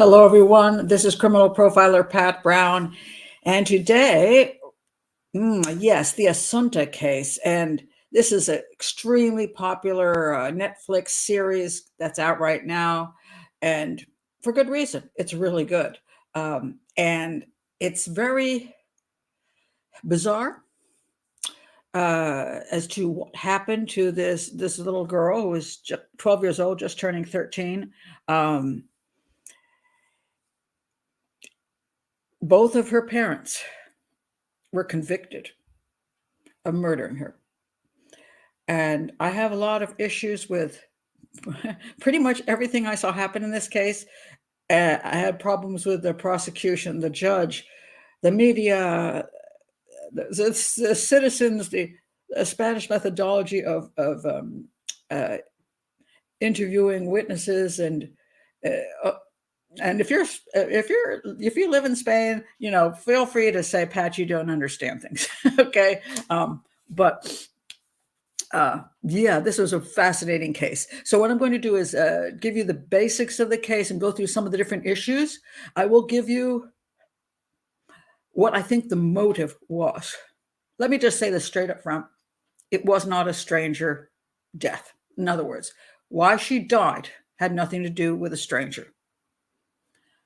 Hello, everyone. This is criminal profiler Pat Brown. And today, yes, the Asunta case. And this is an extremely popular Netflix series that's out right now. And for good reason. It's really good. And it's very bizarre as to what happened to this little girl who was 12 years old, just turning 13. Um, both of her parents were convicted of murdering her. And I have a lot of issues with pretty much everything I saw happen in this case. I had problems with the prosecution, the judge, the media, the citizens, the Spanish methodology of uh, interviewing witnesses, and if you live in Spain, feel free to say, Pat, you don't understand things. Okay. But yeah, this was a fascinating case. So what I'm going to do is give you the basics of the case and go through some of the different issues. I will give you what I think the motive was. Let me just say this straight up front. It was not a stranger death. In other words, why she died had nothing to do with a stranger.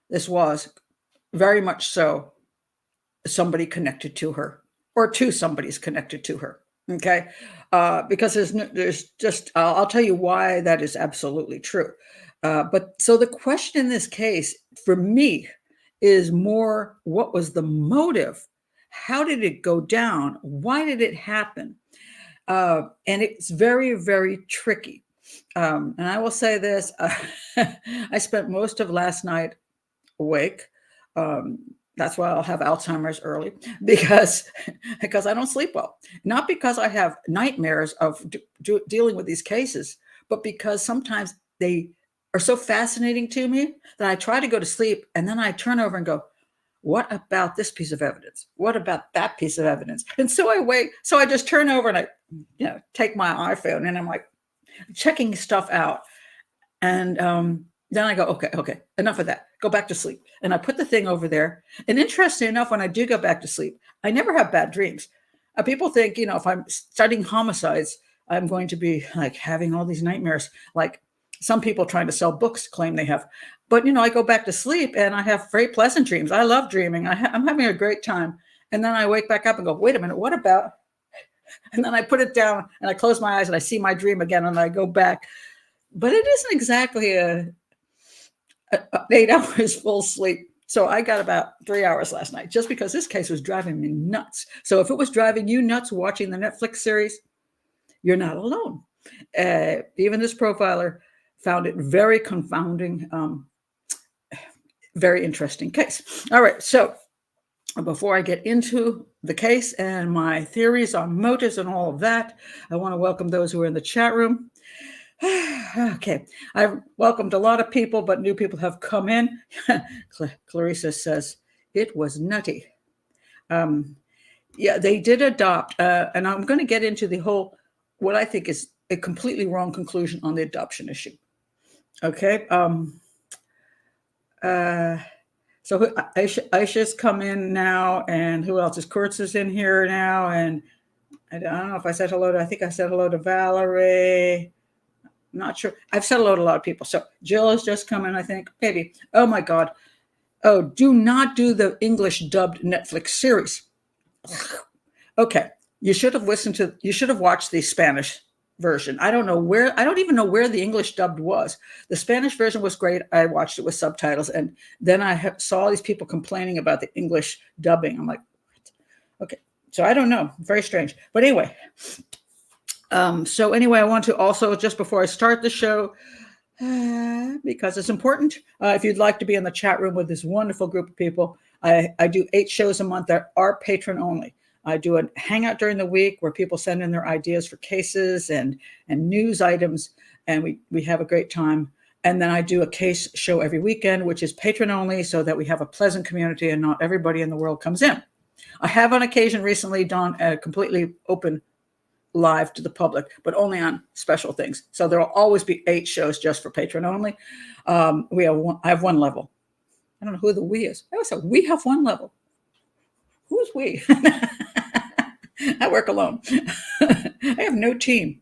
This was very much so somebody connected to her, or two somebody's connected to her. Okay. Because there's just, I'll tell you why that is absolutely true. But so the question in this case for me is more, what was the motive? How did it go down? Why did it happen? And it's very, very tricky. And I will say this, I spent most of last night awake. That's why I'll have Alzheimer's early because I don't sleep well. Not because I have nightmares of dealing with these cases, but because sometimes they are so fascinating to me that I try to go to sleep and then I turn over and go, what about this piece of evidence? What about that piece of evidence? And so I wait. So I just turn over and I, take my iPhone and I'm like checking stuff out. And then I go, okay, enough of that. Go back to sleep. And I put the thing over there. And interesting enough, when I do go back to sleep, I never have bad dreams. People think, if I'm studying homicides, I'm going to be like having all these nightmares, like some people trying to sell books claim they have. But, I go back to sleep and I have very pleasant dreams. I love dreaming. I'm having a great time. And then I wake back up and go, wait a minute, what about? And then I put it down and I close my eyes and I see my dream again and I go back. But it isn't exactly a 8 hours full sleep. So I got about 3 hours last night just because this case was driving me nuts. So if it was driving you nuts watching the Netflix series, you're not alone. Even this profiler found it very confounding, very interesting case. All right. So before I get into the case and my theories on motives and all of that, I want to welcome those who are in the chat room. Okay, I've welcomed a lot of people, but new people have come in. Clarissa says, it was nutty. Yeah, they did adopt, and I'm going to get into the whole, what I think is a completely wrong conclusion on the adoption issue. Okay. So Aisha's come in now, and who else is? Kurtz is in here now, and I don't know if I said hello to, I think I said hello to Valerie. Not sure. I've said hello to a lot of people. So Jill has just come in, I think. Maybe. Oh my God. Oh, do not do the English dubbed Netflix series. Okay. You should have watched the Spanish version. I don't even know where the English dubbed was. The Spanish version was great. I watched it with subtitles. And then I saw these people complaining about the English dubbing. I'm like, what? Okay. So I don't know. Very strange. But anyway. So anyway, I want to also, just before I start the show, because it's important, if you'd like to be in the chat room with this wonderful group of people, I do 8 shows a month that are patron only. I do a hangout during the week where people send in their ideas for cases and news items, and we have a great time. And then I do a case show every weekend, which is patron only, so that we have a pleasant community and not everybody in the world comes in. I have on occasion recently done a completely open live to the public, but only on special things. So there will always be 8 shows just for patron only. I have one level. I don't know who the we is. I always say, we have one level. Who's we? I work alone. I have no team.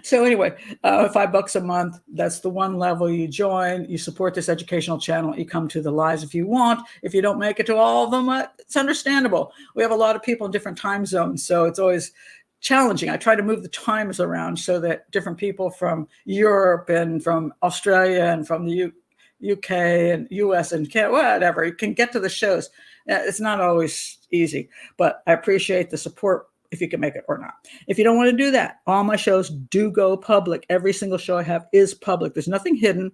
So anyway, $5 a month. That's the one level you join. You support this educational channel. You come to the lives if you want. If you don't make it to all of them, it's understandable. We have a lot of people in different time zones, so it's always challenging. I try to move the times around so that different people from Europe and from Australia and from the UK and US and whatever, you can get to the shows. It's not always easy, but I appreciate the support if you can make it or not. If you don't want to do that, all my shows do go public. Every single show I have is public. There's nothing hidden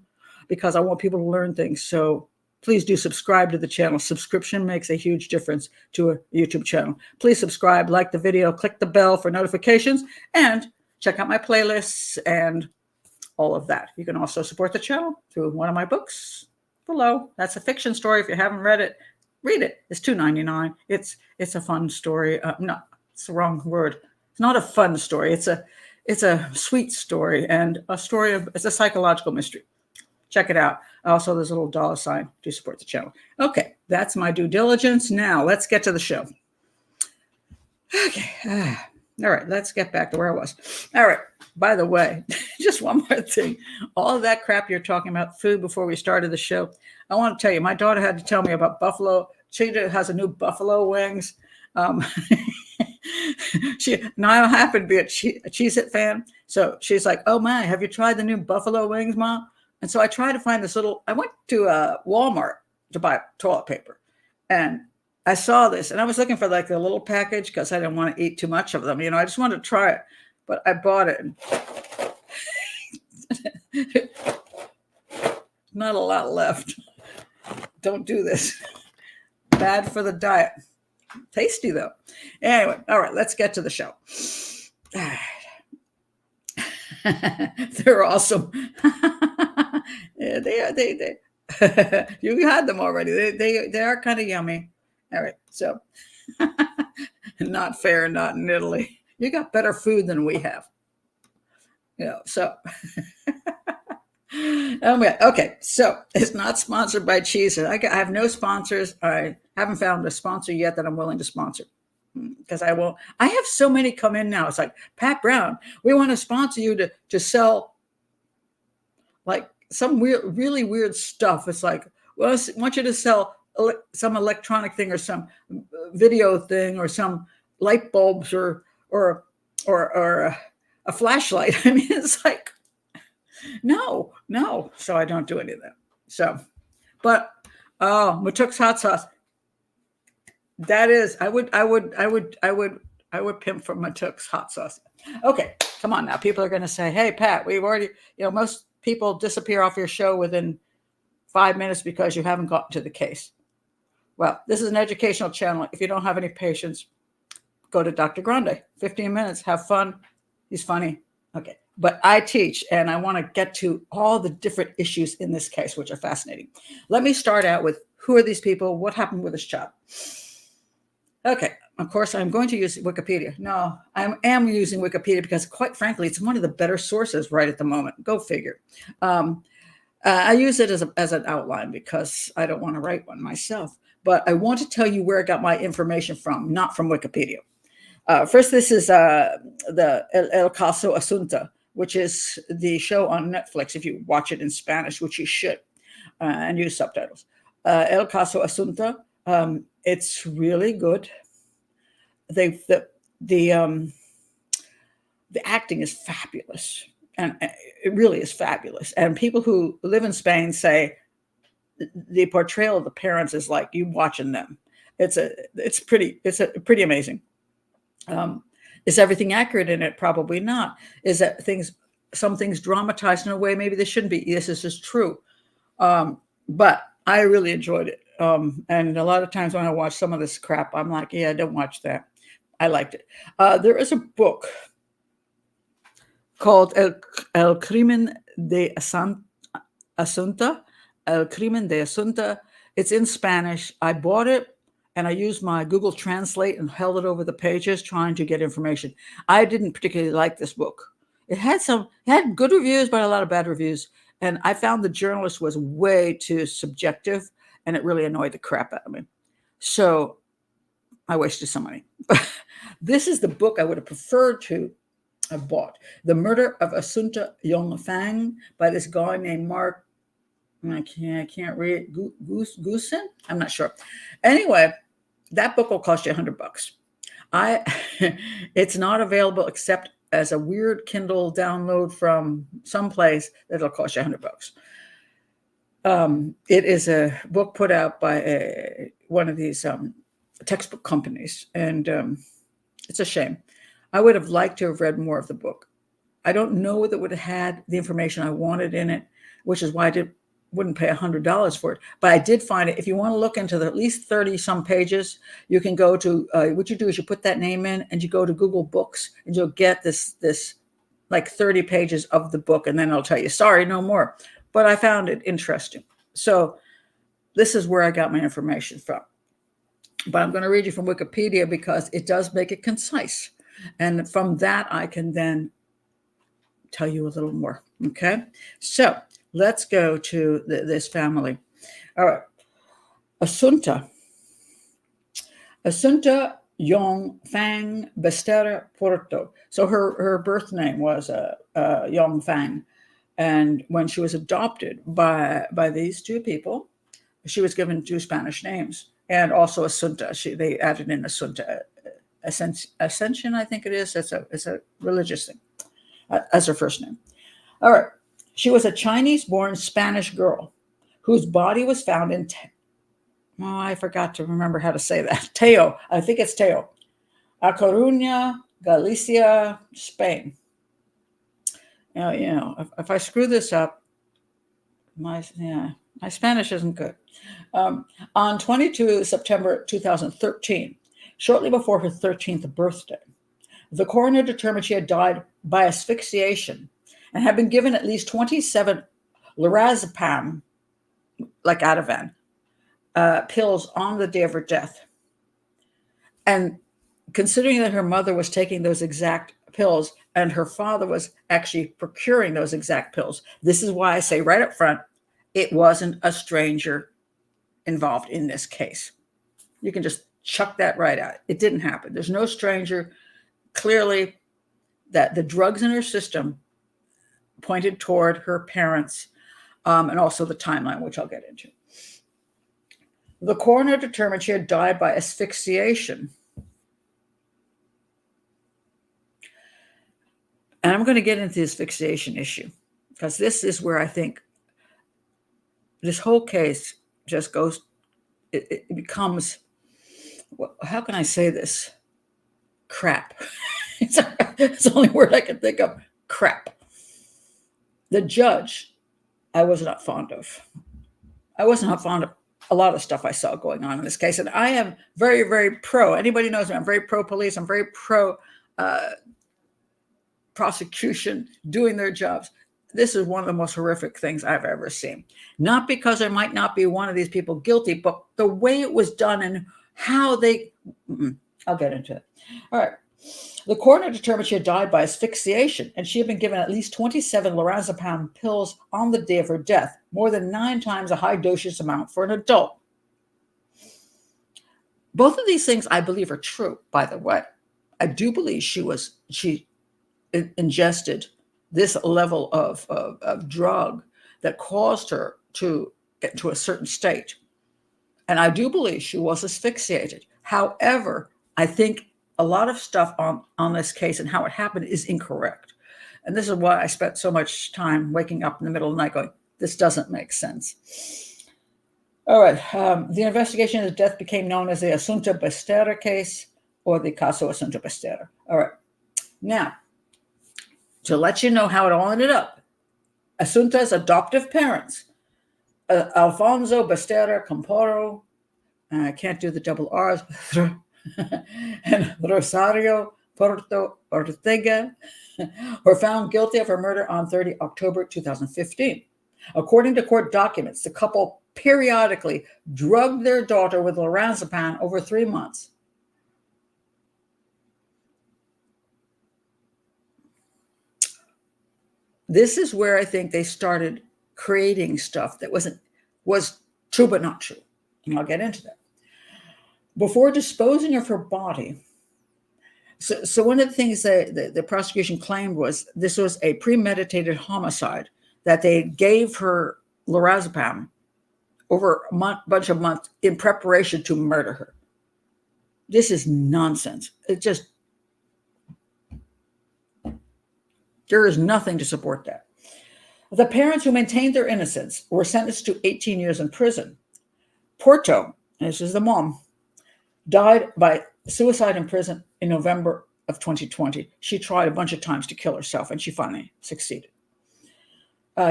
because I want people to learn things. So please do subscribe to the channel. Subscription makes a huge difference to a YouTube channel. Please subscribe, like the video, click the bell for notifications, and check out my playlists and all of that. You can also support the channel through one of my books below. That's a fiction story. If you haven't read it, read it. It's $2.99. It's a fun story. No, it's the wrong word. It's not a fun story. It's a sweet story and a story of, it's a psychological mystery. Check it out. Also, there's a little $ to support the channel. Okay, that's my due diligence. Now let's get to the show. Okay. All right, let's get back to where I was. All right. By the way, just one more thing. All of that crap you're talking about, food, before we started the show, I want to tell you, my daughter had to tell me about buffalo. She has a new buffalo wings. Now I happen to be a Cheez-It fan. So she's like, oh my, have you tried the new buffalo wings, Mom? And so I tried to find this little, I went to Walmart to buy toilet paper. And I saw this and I was looking for like a little package because I didn't want to eat too much of them. You know, I just wanted to try it, but I bought it. Not a lot left. Don't do this. Bad for the diet. Tasty though. Anyway, all right, let's get to the show. They're awesome. Yeah, they you had them already. They are kind of yummy. All right, so not fair, not in Italy. You got better food than we have. You know, so okay, so it's not sponsored by Cheez-It. I have no sponsors. I haven't found a sponsor yet that I'm willing to sponsor because I won't. I have so many come in now. It's like, Pat Brown, we want to sponsor you to sell like some really weird stuff. It's like, well, I want you to sell some electronic thing or some video thing or some light bulbs or a flashlight. I mean, it's like, no. So I don't do any of that. So, but Matuk's hot sauce. That is, I would pimp for Matuk's hot sauce. Okay, come on now. People are going to say, hey, Pat, we've already, most people disappear off your show within 5 minutes because you haven't gotten to the case. Well, this is an educational channel. If you don't have any patience, go to Dr. Grande. 15 minutes, have fun. He's funny. Okay. But I teach, and I want to get to all the different issues in this case, which are fascinating. Let me start out with, who are these people? What happened with this child? Okay. Of course, I'm going to use Wikipedia. No, I am using Wikipedia because, quite frankly, it's one of the better sources right at the moment. Go figure. I use it as an outline because I don't want to write one myself. But I want to tell you where I got my information from, not from Wikipedia. First, this is the El Caso Asunta, which is the show on Netflix, if you watch it in Spanish, which you should, and use subtitles. El Caso Asunta, it's really good. The acting is fabulous, and it really is fabulous. And people who live in Spain say the portrayal of the parents is like you watching them. It's pretty amazing. Is everything accurate in it? Probably not. Is that some things dramatized in a way maybe they shouldn't be? Yes, this is true. But I really enjoyed it. And a lot of times when I watch some of this crap, I'm like, yeah, don't watch that. I liked it. There is a book called El Crimen de Asunta. El Crimen de Asunta. It's in Spanish. I bought it and I used my Google Translate and held it over the pages trying to get information. I didn't particularly like this book. It had good reviews, but a lot of bad reviews. And I found the journalist was way too subjective. and it really annoyed the crap out of me. So I wasted some money. This is the book I would have preferred to have bought. The Murder of Asunta Yongfang by this guy named Mark. I can't read Goosen. I'm not sure. Anyway, that book will cost you $100. It's not available except as a weird Kindle download from someplace that'll cost you $100. It is a book put out by one of these textbook companies, and it's a shame. I would have liked to have read more of the book. I don't know that it would have had the information I wanted in it, which is why I wouldn't pay $100 for it. But I did find it. If you want to look into the at least 30 some pages, you can go to, what you do is you put that name in and you go to Google Books and you'll get this like 30 pages of the book. And then it'll tell you, sorry, no more. But I found it interesting. So this is where I got my information from. But I'm going to read you from Wikipedia because it does make it concise. And from that, I can then tell you a little more. Okay. So let's go to this family. All right. Asunta Yongfang Basterra Porto. So her birth name was Yongfang. And when she was adopted by these two people, she was given two Spanish names and also Asunta. They added in Asunta. Ascension, I think it is. It's a religious thing as her first name. All right. She was a Chinese-born Spanish girl whose body was found in, I forgot to remember how to say that. Teo. I think it's Teo. A Coruña, Galicia, Spain. Now, if I screw this up, my Spanish isn't good. On 22 September 2013, shortly before her 13th birthday, the coroner determined she had died by asphyxiation and had been given at least 27 lorazepam, like Ativan, pills on the day of her death. And considering that her mother was taking those exact pills and her father was actually procuring those exact pills, this is why I say right up front, it wasn't a stranger involved in this case. You can just chuck that right out. It didn't happen. There's no stranger. Clearly, that the drugs in her system pointed toward her parents, and also the timeline, which I'll get into. The coroner determined she had died by asphyxiation. And I'm going to get into the asphyxiation issue because this is where I think this whole case just goes, it becomes, how can I say this? Crap. It's the only word I can think of. Crap. The judge, I was not fond of. I was not fond of a lot of stuff I saw going on in this case. And I am very, very pro. Anybody knows me. I'm very pro police. I'm very pro prosecution doing their jobs. This is one of the most horrific things I've ever seen. Not because there might not be one of these people guilty, but the way it was done and how they, I'll get into it. All right. The coroner determined she had died by asphyxiation, and she had been given at least 27 lorazepam pills on the day of her death, more than 9 times a high dosage amount for an adult. Both of these things I believe are true, by the way. I do believe she ingested this level of drug that caused her to get to a certain state. And I do believe she was asphyxiated. However, I think a lot of stuff on this case and how it happened is incorrect. And this is why I spent so much time waking up in the middle of the night going, this doesn't make sense. All right. The investigation of the death became known as the Asunta Basterra case, or the caso Asunta Basterra. All right. Now, to let you know how it all ended up, Asunta's adoptive parents, Alfonso Basterra Camporo, I can't do the double R's, and Rosario Porto Ortega, were found guilty of her murder on 30 October 2015. According to court documents, the couple periodically drugged their daughter with lorazepam over 3 months. This is where I think they started creating stuff that was true but not true. And I'll get into that. Before disposing of her body, so one of the things that the prosecution claimed was this was a premeditated homicide, that they gave her lorazepam over a bunch of months in preparation to murder her. This is nonsense. There is nothing to support that. The parents who maintained their innocence were sentenced to 18 years in prison. Porto, this is the mom, died by suicide in prison in November of 2020. She tried a bunch of times to kill herself, and she finally succeeded.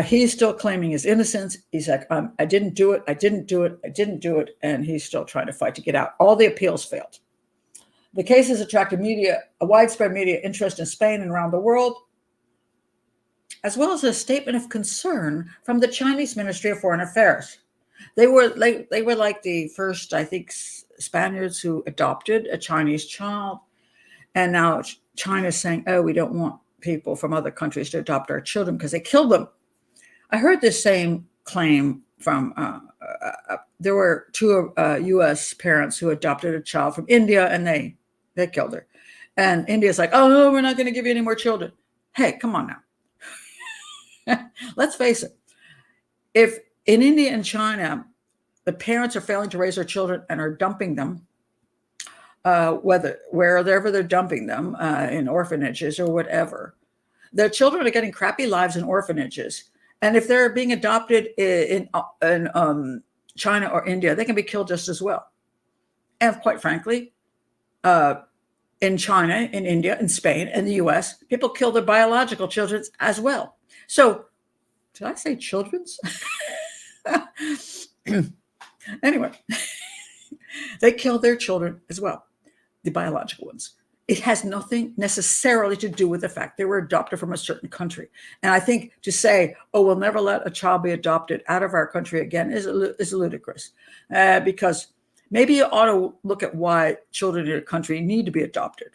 He's still claiming his innocence. He's like, I didn't do it. I didn't do it. I didn't do it. And he's still trying to fight to get out. All the appeals failed. The case has attracted a widespread media interest in Spain and around the world, as well as a statement of concern from the Chinese Ministry of Foreign Affairs. They were like the first, I think, Spaniards who adopted a Chinese child. And now China's saying, oh, we don't want people from other countries to adopt our children because they killed them. I heard this same claim from, there were two U.S. parents who adopted a child from India, and they killed her. And India's like, oh, no, we're not going to give you any more children. Hey, come on now. Let's face it. If in India and China, the parents are failing to raise their children and are dumping them, wherever they're dumping them, in orphanages or whatever, their children are getting crappy lives in orphanages. And if they're being adopted in China or India, they can be killed just as well. And quite frankly, in China, in India, in Spain, in the US, people kill their biological children as well. So, did I say children's? Anyway, they kill their children as well, the biological ones. It has nothing necessarily to do with the fact they were adopted from a certain country. And I think to say, oh, we'll never let a child be adopted out of our country again is ludicrous. Because maybe you ought to look at why children in your country need to be adopted.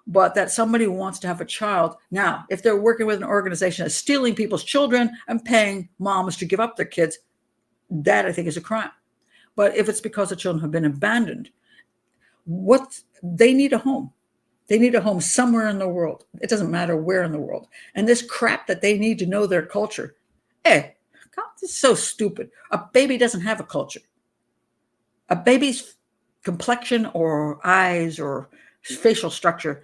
But that somebody wants to have a child. Now, if they're working with an organization that's stealing people's children and paying moms to give up their kids, that I think is a crime. But if it's because the children have been abandoned, they need a home. They need a home somewhere in the world. It doesn't matter where in the world. And this crap that they need to know their culture. Hey, God, this is so stupid. A baby doesn't have a culture. A baby's complexion or eyes or facial structure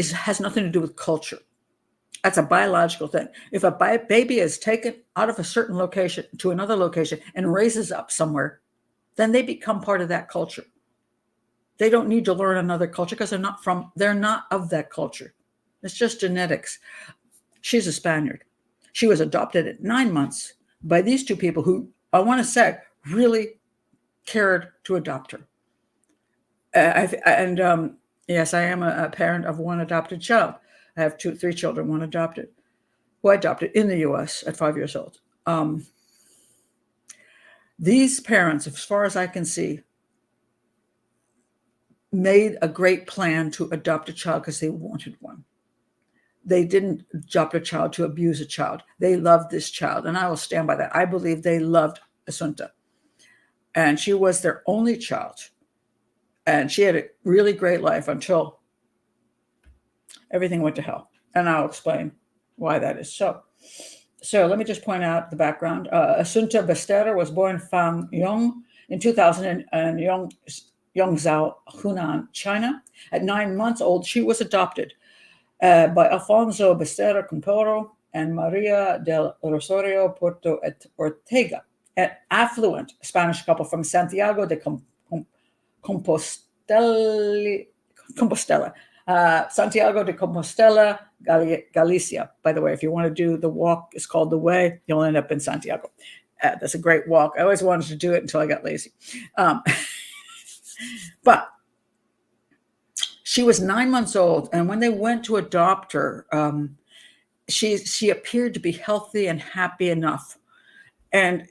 has nothing to do with culture. That's a biological thing. If a baby is taken out of a certain location to another location and raises up somewhere, then they become part of that culture. They don't need to learn another culture because they're not of that culture. It's just genetics. She's a Spaniard. She was adopted at 9 months by these two people who, I want to say, really cared to adopt her. Yes, I am a parent of one adopted child. I have 3 children, one adopted, who I adopted in the U.S. at 5 years old. These parents, as far as I can see, made a great plan to adopt a child because they wanted one. They didn't adopt a child to abuse a child. They loved this child, and I will stand by that. I believe they loved Asunta, and she was their only child, and she had a really great life until everything went to hell, and I'll explain why that is so. So let me just point out the background. Asunta Basterra was born in Fangyong in 2000 in Yongzhou, Hunan, China. At 9 months old, she was adopted by Alfonso Basterra Porto and Maria del Rosario Porto et Ortega, an affluent Spanish couple from Santiago de Compostela. Santiago de Compostela, Galicia. By the way, if you want to do the walk, it's called The Way, you'll end up in Santiago. That's a great walk. I always wanted to do it until I got lazy. But she was 9 months old, and when they went to adopt her, she appeared to be healthy and happy enough. And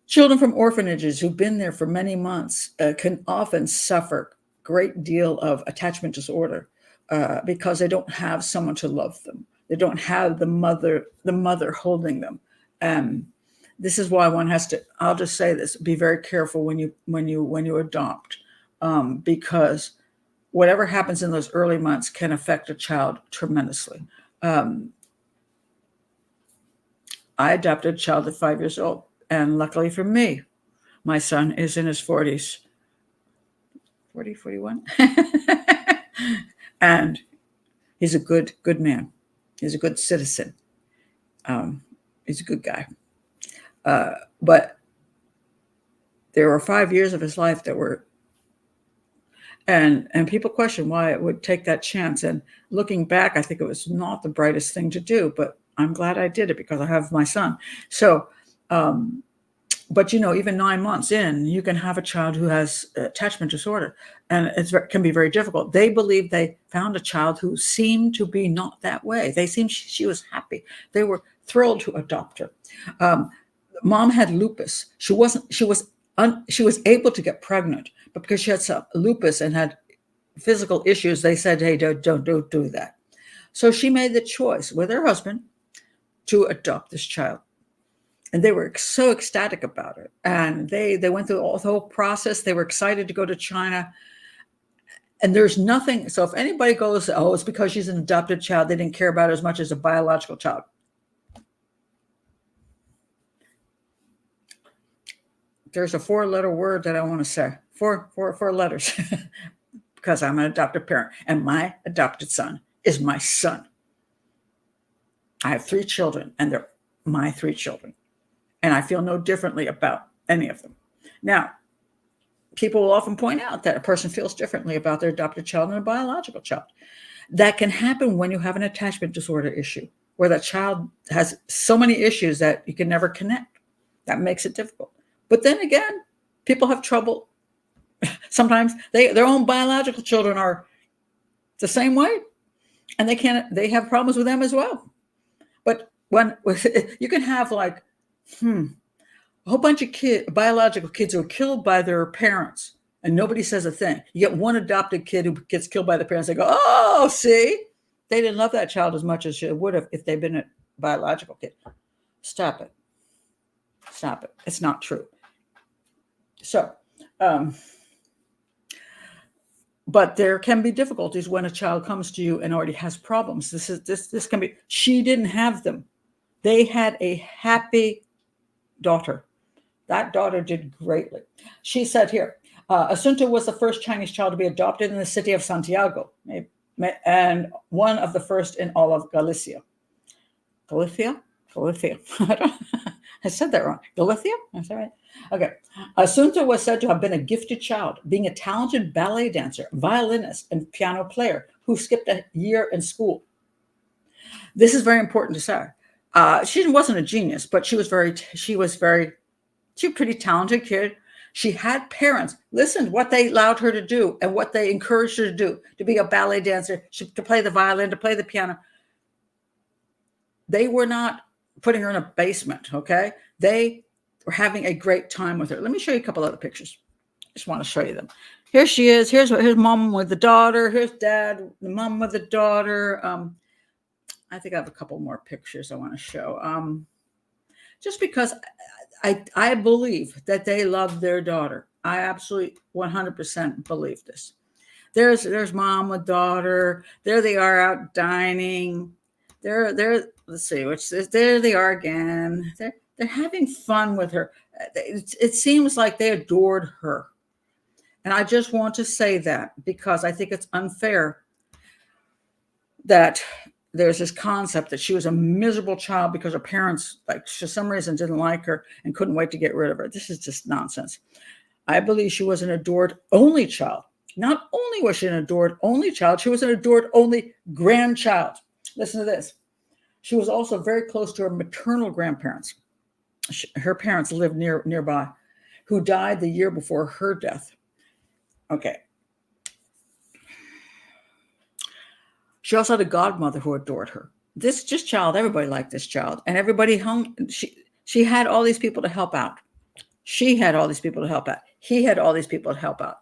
children from orphanages who've been there for many months can often suffer a great deal of attachment disorder because they don't have someone to love them. They don't have the mother holding them. this is why one has to, I'll just say this, be very careful when you adopt, because whatever happens in those early months can affect a child tremendously. I adopted a child at 5 years old, and luckily for me, my son is in his 40s, 40, 41. And he's a good man. He's a good citizen. He's a good guy. But there were 5 years of his life that were, and people question why it would take that chance. And looking back, I think it was not the brightest thing to do, but I'm glad I did it because I have my son. So, but even 9 months in, you can have a child who has attachment disorder, and it can be very difficult. They believe they found a child who seemed to be not that way. They seemed she was happy. They were thrilled to adopt her. Mom had lupus. She was able to get pregnant, but because she had some lupus and had physical issues, they said, "Hey, don't do that." So she made the choice with her husband to adopt this child. And they were so ecstatic about it. And they went through the whole process. They were excited to go to China. And there's nothing. So if anybody goes, "Oh, it's because she's an adopted child, they didn't care about her as much as a biological child." There's a 4-letter word that I want to say. Four letters. Because I'm an adopted parent. And my adopted son is my son. I have 3 children, and they're my 3 children. And I feel no differently about any of them. Now, people will often point out that a person feels differently about their adopted child than a biological child. That can happen when you have an attachment disorder issue, where that child has so many issues that you can never connect. That makes it difficult. But then again, people have trouble. Sometimes their own biological children are the same way, and they have problems with them as well. But when you can have like, a whole bunch of biological kids who are killed by their parents, and nobody says a thing. You get one adopted kid who gets killed by the parents. They go, "Oh, see, they didn't love that child as much as they would have if they'd been a biological kid." Stop it. Stop it. It's not true. So, but there can be difficulties when a child comes to you and already has problems. This can be. She didn't have them. They had a happy daughter. That daughter did greatly. She said here, Asunto was the first Chinese child to be adopted in the city of Santiago, and one of the first in all of Galicia. Galicia? I said that wrong. Galicia? Is that right? Okay. Asunto was said to have been a gifted child, being a talented ballet dancer, violinist, and piano player who skipped a year in school. This is very important to say. She wasn't a genius, but she was a pretty talented kid. She had parents. Listen, what they allowed her to do and what they encouraged her to do, to be a ballet dancer, to play the violin, to play the piano. They were not putting her in a basement, okay? They were having a great time with her. Let me show you a couple other pictures. I just want to show you them. Here she is. Here's mom with the daughter. Here's dad, the mom with the daughter. I think I have a couple more pictures I want to show. Just because I believe that they love their daughter. I absolutely 100% believe this. There's mom with daughter. There they are out dining. Let's see, there they are again. They're having fun with her. It seems like they adored her. And I just want to say that because I think it's unfair that there's this concept that she was a miserable child because her parents, like, for some reason didn't like her and couldn't wait to get rid of her. This is just nonsense. I believe she was an adored only child. Not only was she an adored only child, she was an adored only grandchild. Listen to this. She was also very close to her maternal grandparents. Her parents lived nearby, who died the year before her death. Okay. She also had a godmother who adored her. This child, everybody liked this child, and everybody hung. She had all these people to help out. She had all these people to help out. He had all these people to help out.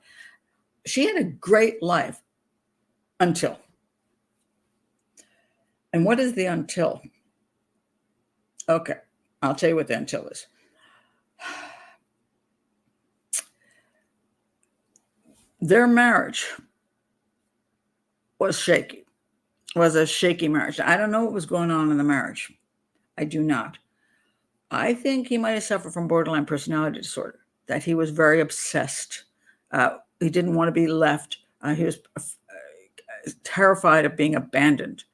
She had a great life until. And what is the until? Okay, I'll tell you what the until is. Their marriage was shaky, was a shaky marriage. I don't know what was going on in the marriage. I do not. I think he might have suffered from borderline personality disorder, that he was very obsessed. He didn't want to be left. He was terrified of being abandoned.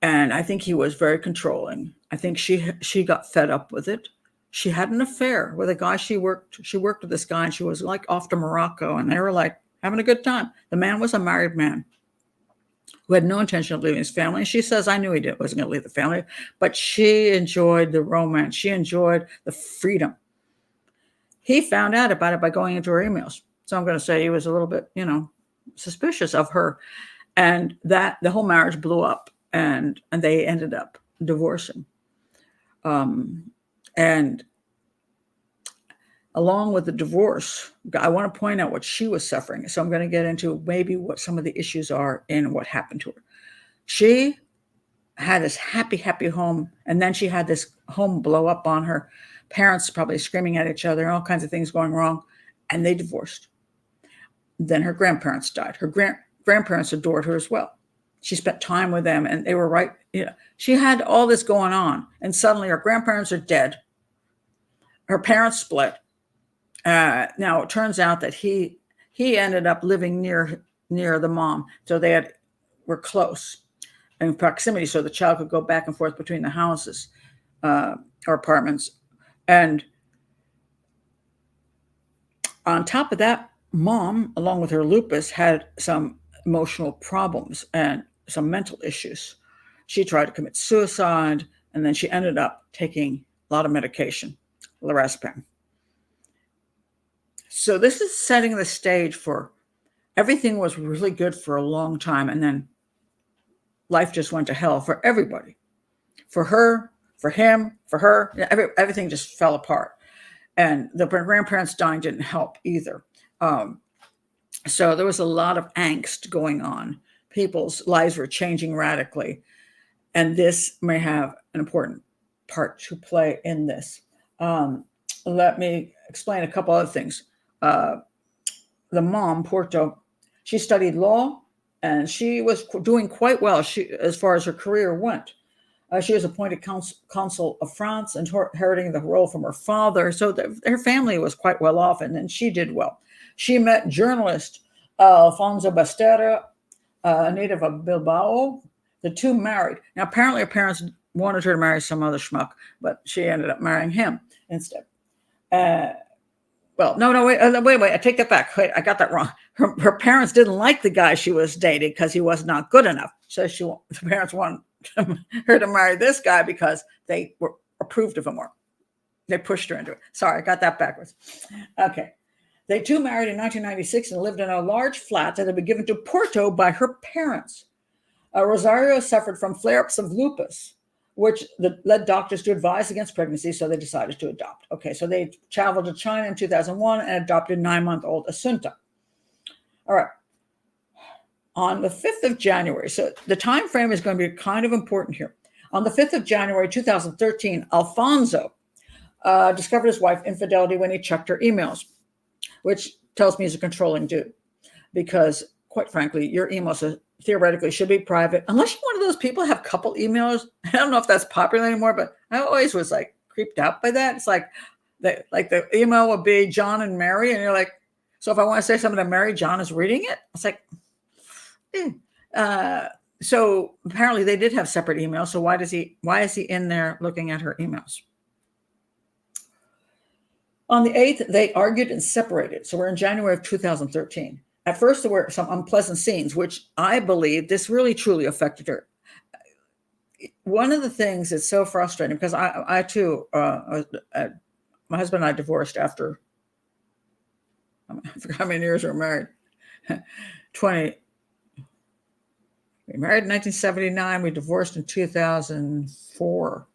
And I think he was very controlling. I think she got fed up with it. She had an affair with a guy she worked with this guy, and she was like off to Morocco, and they were like having a good time. The man was a married man who had no intention of leaving his family. And she says, I knew he wasn't going to leave the family, but she enjoyed the romance. She enjoyed the freedom. He found out about it by going into her emails. So I'm going to say he was a little bit, suspicious of her. And that the whole marriage blew up, and they ended up divorcing. And along with the divorce, I want to point out what she was suffering. So I'm going to get into maybe what some of the issues are in what happened to her. She had this happy, happy home, and then she had this home blow up on her. Parents probably screaming at each other, all kinds of things going wrong, and they divorced. Then her grandparents died. Her grandparents adored her as well. She spent time with them, and they were right. She had all this going on, and suddenly her grandparents are dead. Her parents split. Now it turns out that he ended up living near the mom, so they were close in proximity, so the child could go back and forth between the houses or apartments. And on top of that, mom, along with her lupus, had some emotional problems and some mental issues. She tried to commit suicide, and then she ended up taking a lot of medication, lorazepam. So this is setting the stage for everything was really good for a long time, and then life just went to hell for everybody. For her, for him, for her, everything just fell apart. And the grandparents dying didn't help either. So there was a lot of angst going on. People's lives were changing radically. And this may have an important part to play in this. Let me explain a couple other things. The mom, Porto, she studied law, and she was doing quite well as far as her career went. She was appointed consul of France, inheriting the role from her father. So her family was quite well off, and then she did well. She met journalist Asunta Basterra, a native of Bilbao. The two married. Now, apparently her parents wanted her to marry some other schmuck, but she ended up marrying him instead. Well, no, wait, I take that back. Wait, I got that wrong. Her parents didn't like the guy she was dating because he was not good enough. So the parents wanted her to marry this guy because they were approved of him more. They pushed her into it. Sorry, I got that backwards. Okay. They two married in 1996 and lived in a large flat that had been given to Porto by her parents. Rosario suffered from flare-ups of lupus, which led doctors to advise against pregnancy, so they decided to adopt. Okay, so they traveled to China in 2001 and adopted 9-month-old Asunta. All right. On the 5th of January, so the time frame is going to be kind of important here. On the 5th of January, 2013, Alfonso discovered his wife's infidelity when he checked her emails, which tells me he's a controlling dude, because quite frankly, your emails theoretically should be private, unless you're one of those people who have couple emails. I don't know if that's popular anymore, but I always was like creeped out by that. It's like the email would be John and Mary, and you're like, so if I want to say something to Mary, John is reading it. It's like, so apparently they did have separate emails. So why is he in there looking at her emails? On the 8th, they argued and separated. So we're in January of 2013. At first, there were some unpleasant scenes, which I believe this really truly affected her. One of the things that's so frustrating, because I too, my husband and I divorced after, I forgot how many years we were married, 20. We married in 1979. We divorced in 2004,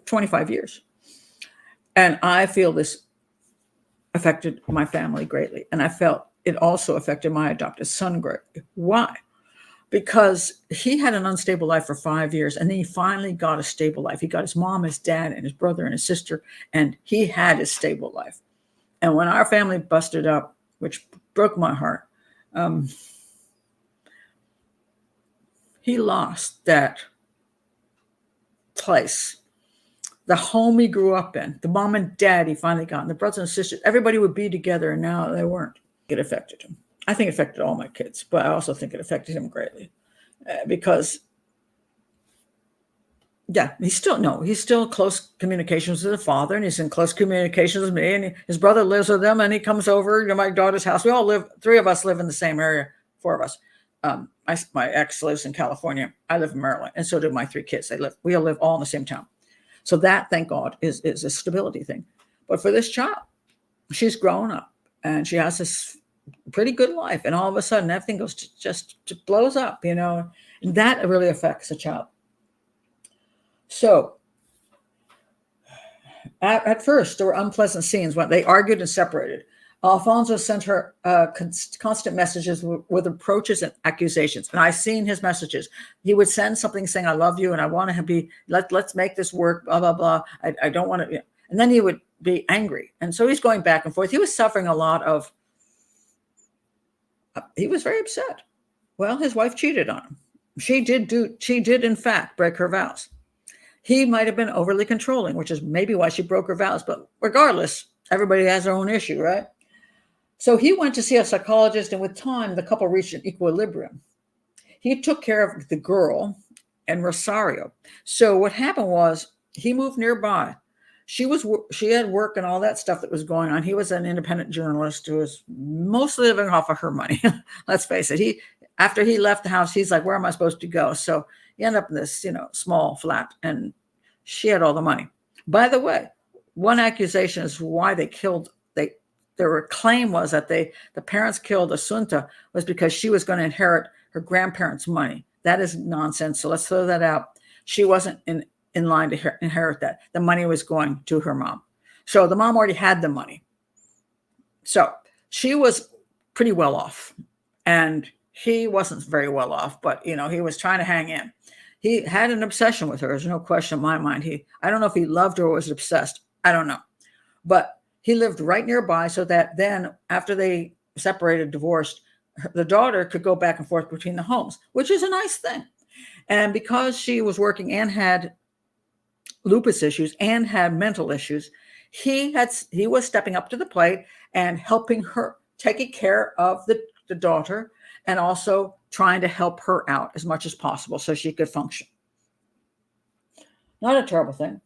25 years. And I feel this affected my family greatly. And I felt it also affected my adopted son greatly. Why? because he had an unstable life for 5 years, and then he finally got a stable life. He got his mom, his dad, and his brother and his sister, and he had his stable life. And when our family busted up, which broke my heart, he lost that place, the home he grew up in, the mom and dad he finally got, and the brothers and sisters. Everybody would be together, and now they weren't. It affected him. I think it affected all my kids, but I also think it affected him greatly because, yeah, he's still close communications with the father, and he's in close communications with me, and his brother lives with them, and he comes over to my daughter's house. We all live, 3 of us live in the same area, 4 of us. My ex lives in California. I live in Maryland, and so do my 3 kids. We all live all in the same town. So that, thank God, is a stability thing. But for this child, she's grown up, and she has this pretty good life, and all of a sudden everything goes just blows up, and that really affects a child. So at first there were unpleasant scenes when they argued and separated. Alfonso sent her constant messages with reproaches and accusations, and I've seen his messages. He would send something saying, "I love you, and I want to be. Let's make this work." Blah blah blah. I don't want to. And then he would be angry, and so he's going back and forth. He was suffering a lot of. He was very upset. Well, his wife cheated on him. She did in fact break her vows. He might have been overly controlling, which is maybe why she broke her vows. But regardless, everybody has their own issue, right? So he went to see a psychologist, and with time, the couple reached an equilibrium. He took care of the girl and Rosario. So what happened was he moved nearby. She had work and all that stuff that was going on. He was an independent journalist who was mostly living off of her money. Let's face it. After he left the house, he's like, "Where am I supposed to go?" So he ended up in this, small flat, and she had all the money. By the way, one accusation is why they killed. Their claim was that the parents killed Asunta was because she was going to inherit her grandparents' money. That is nonsense. So let's throw that out. She wasn't in line to inherit that. The money was going to her mom. So the mom already had the money. So she was pretty well off, and he wasn't very well off, but he was trying to hang in. He had an obsession with her. There's no question in my mind. I don't know if he loved her or was obsessed. I don't know. But he lived right nearby, so that then after they separated, divorced, the daughter could go back and forth between the homes, which is a nice thing. And because she was working and had lupus issues and had mental issues, he was stepping up to the plate and helping her, taking care of the daughter, and also trying to help her out as much as possible so she could function. Not a terrible thing.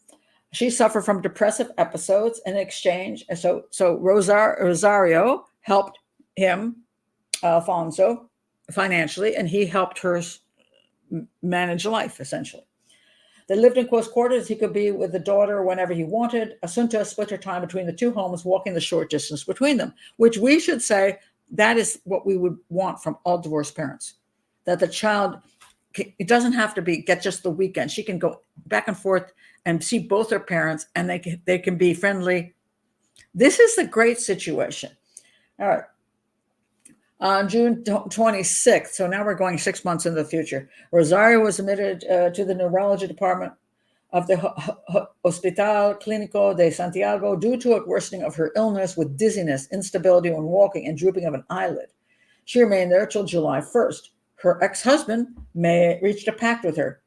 She suffered from depressive episodes in exchange. And so Rosario helped him, Alfonso, financially, and he helped her manage life, essentially. They lived in close quarters. He could be with the daughter whenever he wanted. Asunta split her time between the 2 homes, walking the short distance between them, which we should say that is what we would want from all divorced parents, that the child, it doesn't have to get just the weekend. She can go back and forth and see both her parents, and they can be friendly. This is a great situation. All right. On June 26th, so now we're going 6 months into the future, Rosario was admitted to the neurology department of the Hospital Clínico de Santiago due to a worsening of her illness with dizziness, instability when walking, and drooping of an eyelid. She remained there till July 1st. Her ex-husband reached a pact with her.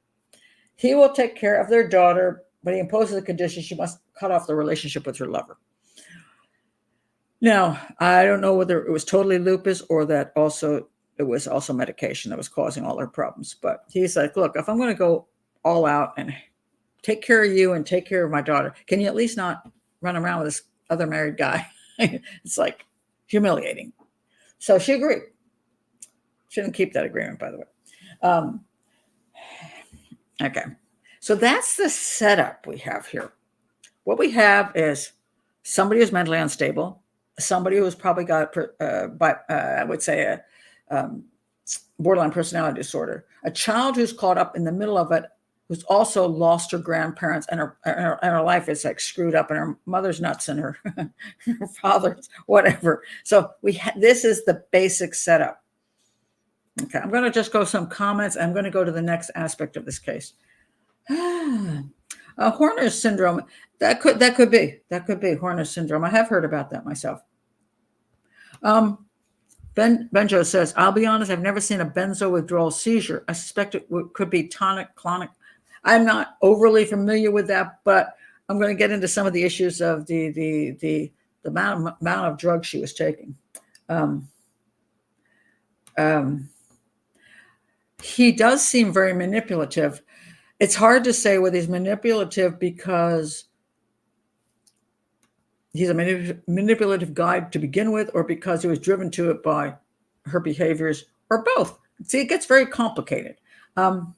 He will take care of their daughter, but he imposes a condition: she must cut off the relationship with her lover. Now, I don't know whether it was totally lupus or that it was also medication that was causing all her problems. But he's like, "Look, if I'm going to go all out and take care of you and take care of my daughter, can you at least not run around with this other married guy?" It's like humiliating. So she agreed. She didn't keep that agreement, by the way. Okay. So that's the setup we have here. What we have is somebody who's mentally unstable, somebody who's probably got, I would say, a borderline personality disorder, a child who's caught up in the middle of it, who's also lost her grandparents, and her life is like screwed up, and her mother's nuts, and her father's whatever. So this is the basic setup. Okay, I'm going to just go some comments. I'm going to go to the next aspect of this case. Horner's syndrome. That could be Horner's syndrome. I have heard about that myself. Benjo says, I'll be honest, I've never seen a benzo withdrawal seizure. I suspect it could be tonic-clonic. I'm not overly familiar with that, but I'm going to get into some of the issues of the amount of drugs she was taking. He does seem very manipulative. It's hard to say whether he's manipulative because he's a manipulative guy to begin with, or because he was driven to it by her behaviors, or both. See, it gets very complicated. I'm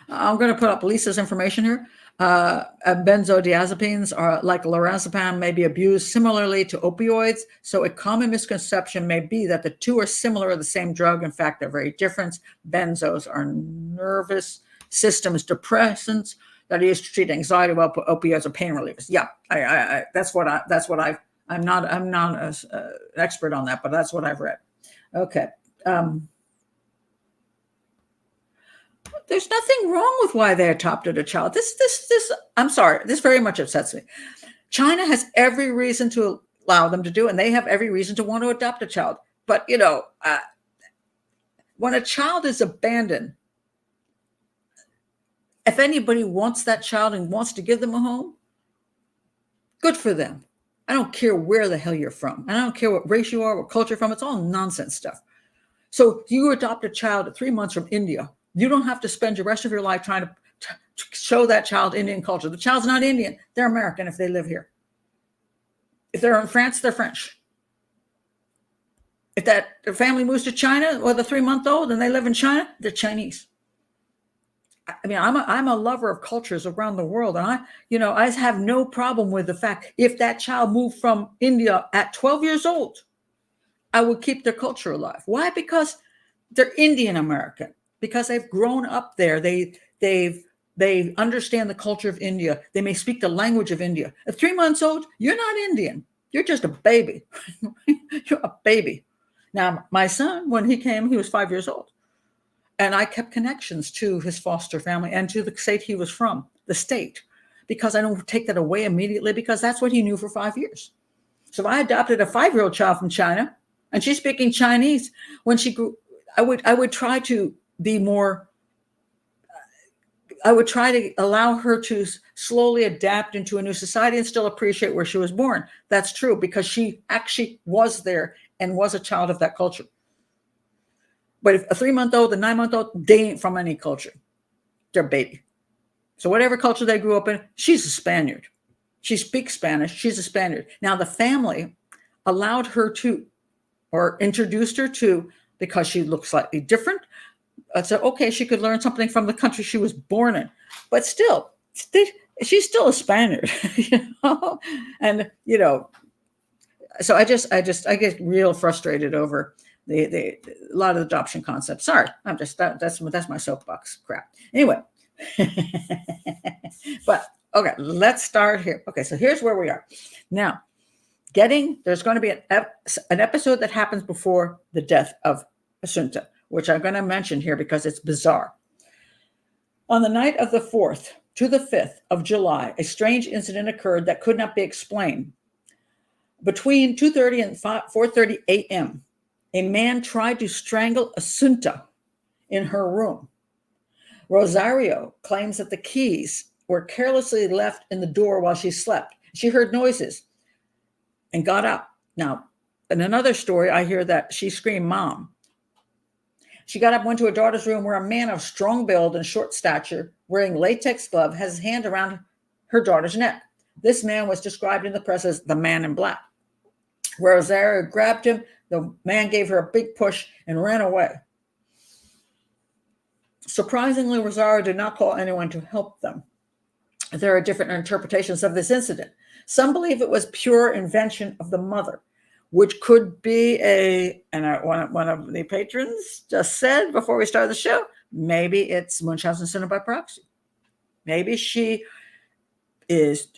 going to put up Lisa's information here. Benzodiazepines are like lorazepam, may be abused similarly to opioids. So a common misconception may be that the two are similar or the same drug. In fact, they're very different. Benzos are nervous systems depressants that are used to treat anxiety, while opioids are pain relievers. Yeah, I'm not an expert on that, but that's what I've read. Okay. There's nothing wrong with why they adopted a child. I'm sorry, this very much upsets me. China has every reason to allow them to do, and they have every reason to want to adopt a child. But, when a child is abandoned, if anybody wants that child and wants to give them a home, good for them. I don't care where the hell you're from. And I don't care what race you are, what culture you're from. It's all nonsense stuff. So you adopt a child at 3 months from India. You don't have to spend the rest of your life trying to show that child Indian culture. The child's not Indian. They're American if they live here. If they're in France, they're French. If that family moves to China with a 3-month-old and they live in China, they're Chinese. I mean, I'm a lover of cultures around the world. And I have no problem with the fact if that child moved from India at 12 years old, I would keep their culture alive. Why? Because they're Indian American. Because they've grown up there. They understand the culture of India. They may speak the language of India. At 3 months old, you're not Indian. You're just a baby. You're a baby. Now, my son, when he came, he was 5 years old. And I kept connections to his foster family and to the state he was from, the state, because I don't take that away immediately, because that's what he knew for 5 years. So if I adopted a 5-year-old child from China and she's speaking Chinese, when she grew, I would try to be more, I would try to allow her to slowly adapt into a new society and still appreciate where she was born. That's true, because she actually was there and was a child of that culture. But if a 3-month-old and 9-month-old, they ain't from any culture. They're baby. So whatever culture they grew up in, she's a Spaniard. She speaks Spanish. She's a Spaniard. Now the family allowed her to, or introduced her to, because she looked slightly different. So, okay, she could learn something from the country she was born in, but still, she's still a Spaniard, And so I get real frustrated over a lot of the adoption concepts. Sorry, that's my soapbox crap. Anyway, but okay, let's start here. Okay, so here's where we are now. There's going to be an episode that happens before the death of Asunta, which I'm going to mention here because it's bizarre. On the night of the 4th to the 5th of July, a strange incident occurred that could not be explained. Between 2:30 and 4:30 a.m., a man tried to strangle Asunta in her room. Rosario claims that the keys were carelessly left in the door while she slept. She heard noises and got up. Now, in another story, I hear that she screamed, "Mom." She got up, went to her daughter's room, where a man of strong build and short stature, wearing latex glove, has his hand around her daughter's neck. This man was described in the press as the man in black. Rosario grabbed him. The man gave her a big push and ran away. Surprisingly, Rosario did not call anyone to help them. There are different interpretations of this incident. Some believe it was pure invention of the mother, which could be one of the patrons just said before we started the show, maybe it's Munchausen syndrome by proxy. Maybe she is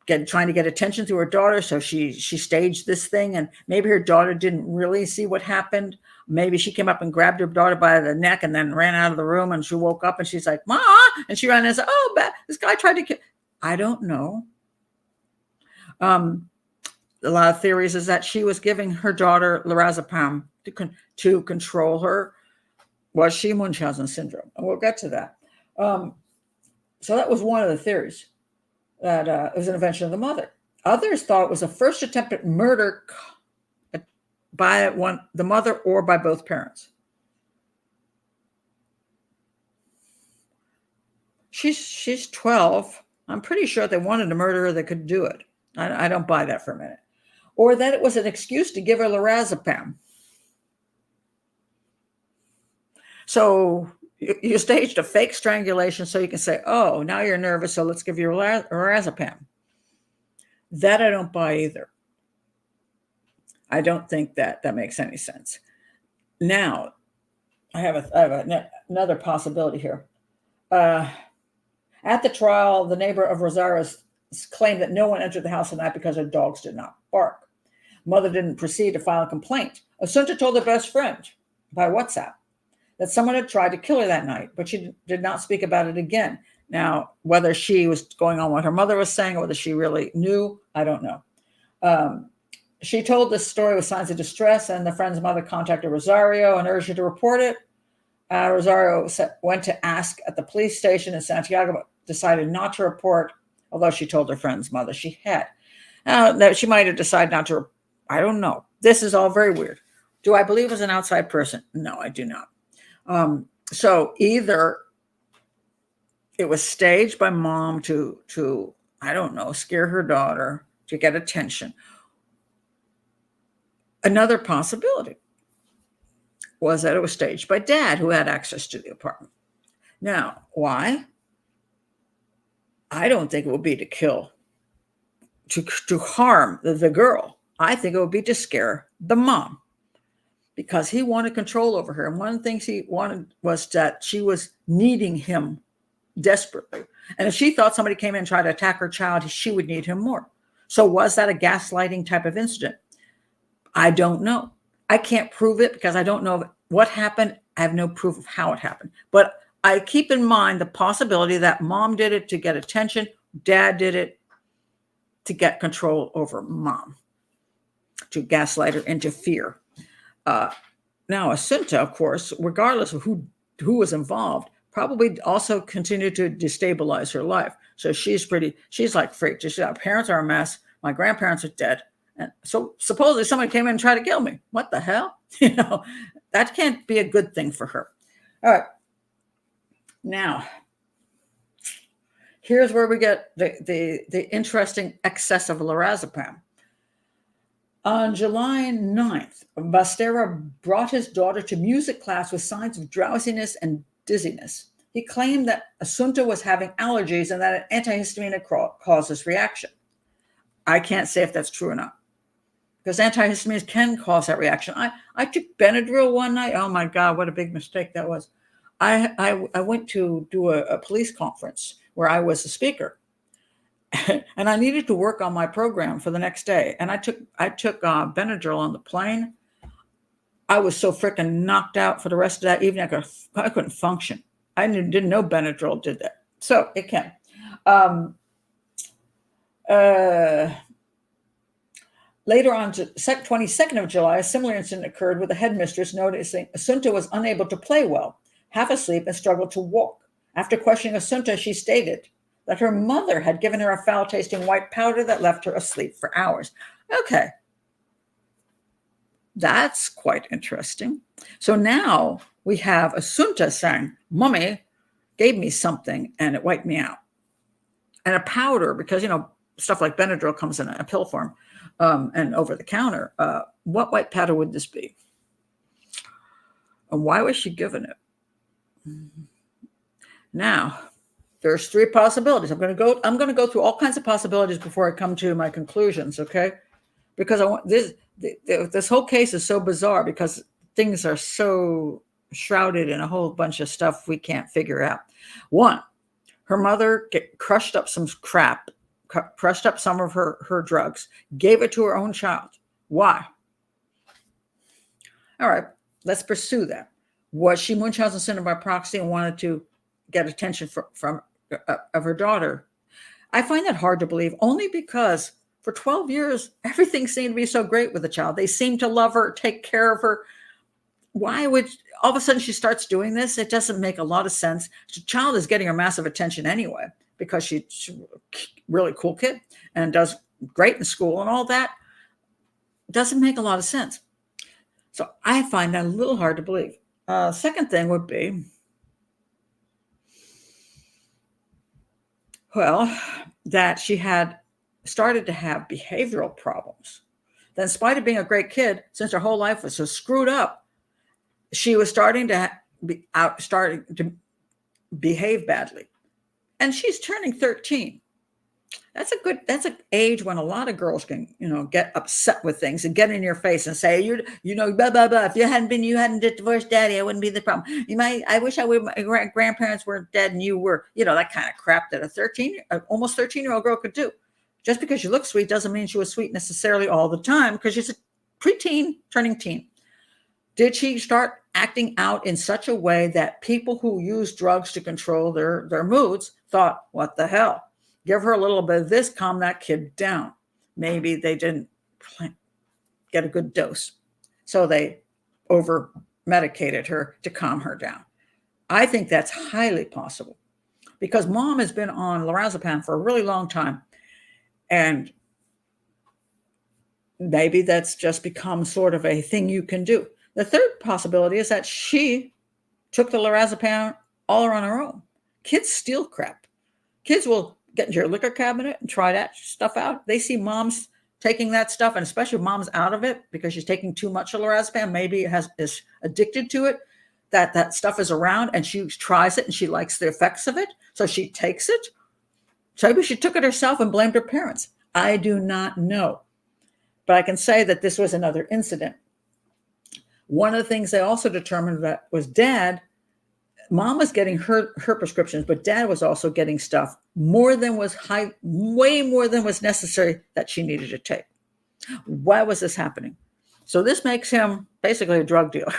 trying to get attention to her daughter. So she staged this thing, and maybe her daughter didn't really see what happened. Maybe she came up and grabbed her daughter by the neck and then ran out of the room, and she woke up and she's like, "Ma!" And she ran and said, "Oh, this guy tried to kill." I don't know. A lot of theories is that she was giving her daughter lorazepam to control her. Was she Munchausen syndrome? And we'll get to that. So that was one of the theories, that it was an invention of the mother. Others thought it was a first attempt at murder by the mother or by both parents. She's 12. I'm pretty sure if they wanted to murder her, they could do it. I don't buy that for a minute. Or that it was an excuse to give her lorazepam. So you staged a fake strangulation so you can say, "Oh, now you're nervous, so let's give you lorazepam." That I don't buy either. I don't think that makes any sense. Now, I have another possibility here. At the trial, the neighbor of Rosario's claimed that no one entered the house at night because her dogs did not bark. Mother didn't proceed to file a complaint. Asunta told her best friend by WhatsApp that someone had tried to kill her that night, but she did not speak about it again. Now, whether she was going on what her mother was saying or whether she really knew, I don't know. She told this story with signs of distress, and the friend's mother contacted Rosario and urged her to report it. Rosario went to ask at the police station in Santiago, but decided not to report, although she told her friend's mother she had. That she might have decided not to. I don't know. This is all very weird. Do I believe it was an outside person? No, I do not. So either it was staged by mom to I don't know, scare her daughter, to get attention. Another possibility was that it was staged by dad, who had access to the apartment. Now, why? I don't think it would be to kill, to harm the girl. I think it would be to scare the mom, because he wanted control over her. And one of the things he wanted was that she was needing him desperately. And if she thought somebody came in and tried to attack her child, she would need him more. So was that a gaslighting type of incident? I don't know. I can't prove it because I don't know what happened. I have no proof of how it happened. But I keep in mind the possibility that mom did it to get attention. Dad did it to get control over mom, to gaslight her into fear. Now, Asunta, of course, regardless of who was involved, probably also continued to destabilize her life. So she's like freaked. She's like, parents are a mess. My grandparents are dead. And so supposedly somebody came in and tried to kill me. What the hell? That can't be a good thing for her. All right. Now, here's where we get the interesting excess of lorazepam. On July 9th, Basterra brought his daughter to music class with signs of drowsiness and dizziness. He claimed that Asunta was having allergies and that an antihistamine had caused this reaction. I can't say if that's true or not, because antihistamines can cause that reaction. I took Benadryl one night. Oh my God, what a big mistake that was. I went to do a police conference where I was a speaker. And I needed to work on my program for the next day. And I took Benadryl on the plane. I was so freaking knocked out for the rest of that evening. I couldn't function. I didn't know Benadryl did that. So it can. Later on, 22nd of July, a similar incident occurred with the headmistress noticing Asunta was unable to play well, half asleep, and struggled to walk. After questioning Asunta, she stated that her mother had given her a foul-tasting white powder that left her asleep for hours. Okay. That's quite interesting. So now we have Asunta saying, Mommy gave me something and it wiped me out. And a powder, because, stuff like Benadryl comes in a pill form and over the counter. What white powder would this be? And why was she given it? Now, there's three possibilities. I'm going to go through all kinds of possibilities before I come to my conclusions, okay? Because I want this whole case is so bizarre because things are so shrouded in a whole bunch of stuff we can't figure out. One, her mother crushed up some crap, crushed up some of her drugs, gave it to her own child. Why? All right, let's pursue that. Was she Munchausen syndrome by proxy and wanted to get attention from of her daughter? I find that hard to believe, only because for 12 years, everything seemed to be so great with the child. They seemed to love her, take care of her. Why would all of a sudden she starts doing this? It doesn't make a lot of sense. The child is getting her massive attention anyway because she's a really cool kid and does great in school and all that. Doesn't make a lot of sense. So I find that a little hard to believe. Second thing would be, well, that she had started to have behavioral problems. That in spite of being a great kid, since her whole life was so screwed up, she was starting to behave badly. And she's turning 13. That's an age when a lot of girls can, get upset with things and get in your face and say, blah, blah, blah. If you hadn't divorced daddy, I wouldn't be the problem. I wish my grandparents weren't dead and you were, that kind of crap that almost 13-year-old girl could do. Just because you look sweet doesn't mean she was sweet necessarily all the time, because she's a preteen turning teen. Did she start acting out in such a way that people who use drugs to control their moods thought, what the hell? Give her a little bit of this, calm that kid down. Maybe they didn't get a good dose, so they over-medicated her to calm her down. I think that's highly possible, because mom has been on lorazepam for a really long time, and maybe that's just become sort of a thing you can do. The third possibility is that she took the lorazepam all on her own. Kids steal crap. Kids will get into your liquor cabinet and try that stuff out. They see moms taking that stuff, and especially if mom's out of it because she's taking too much of lorazepam, maybe is addicted to it, that stuff is around, and she tries it and she likes the effects of it, so she takes it. So maybe she took it herself and blamed her parents. I do not know. But I can say that this was another incident. One of the things they also determined that was dad. Mom was getting her prescriptions, but dad was also getting stuff way more than was necessary that she needed to take. Why was this happening? So this makes him basically a drug dealer.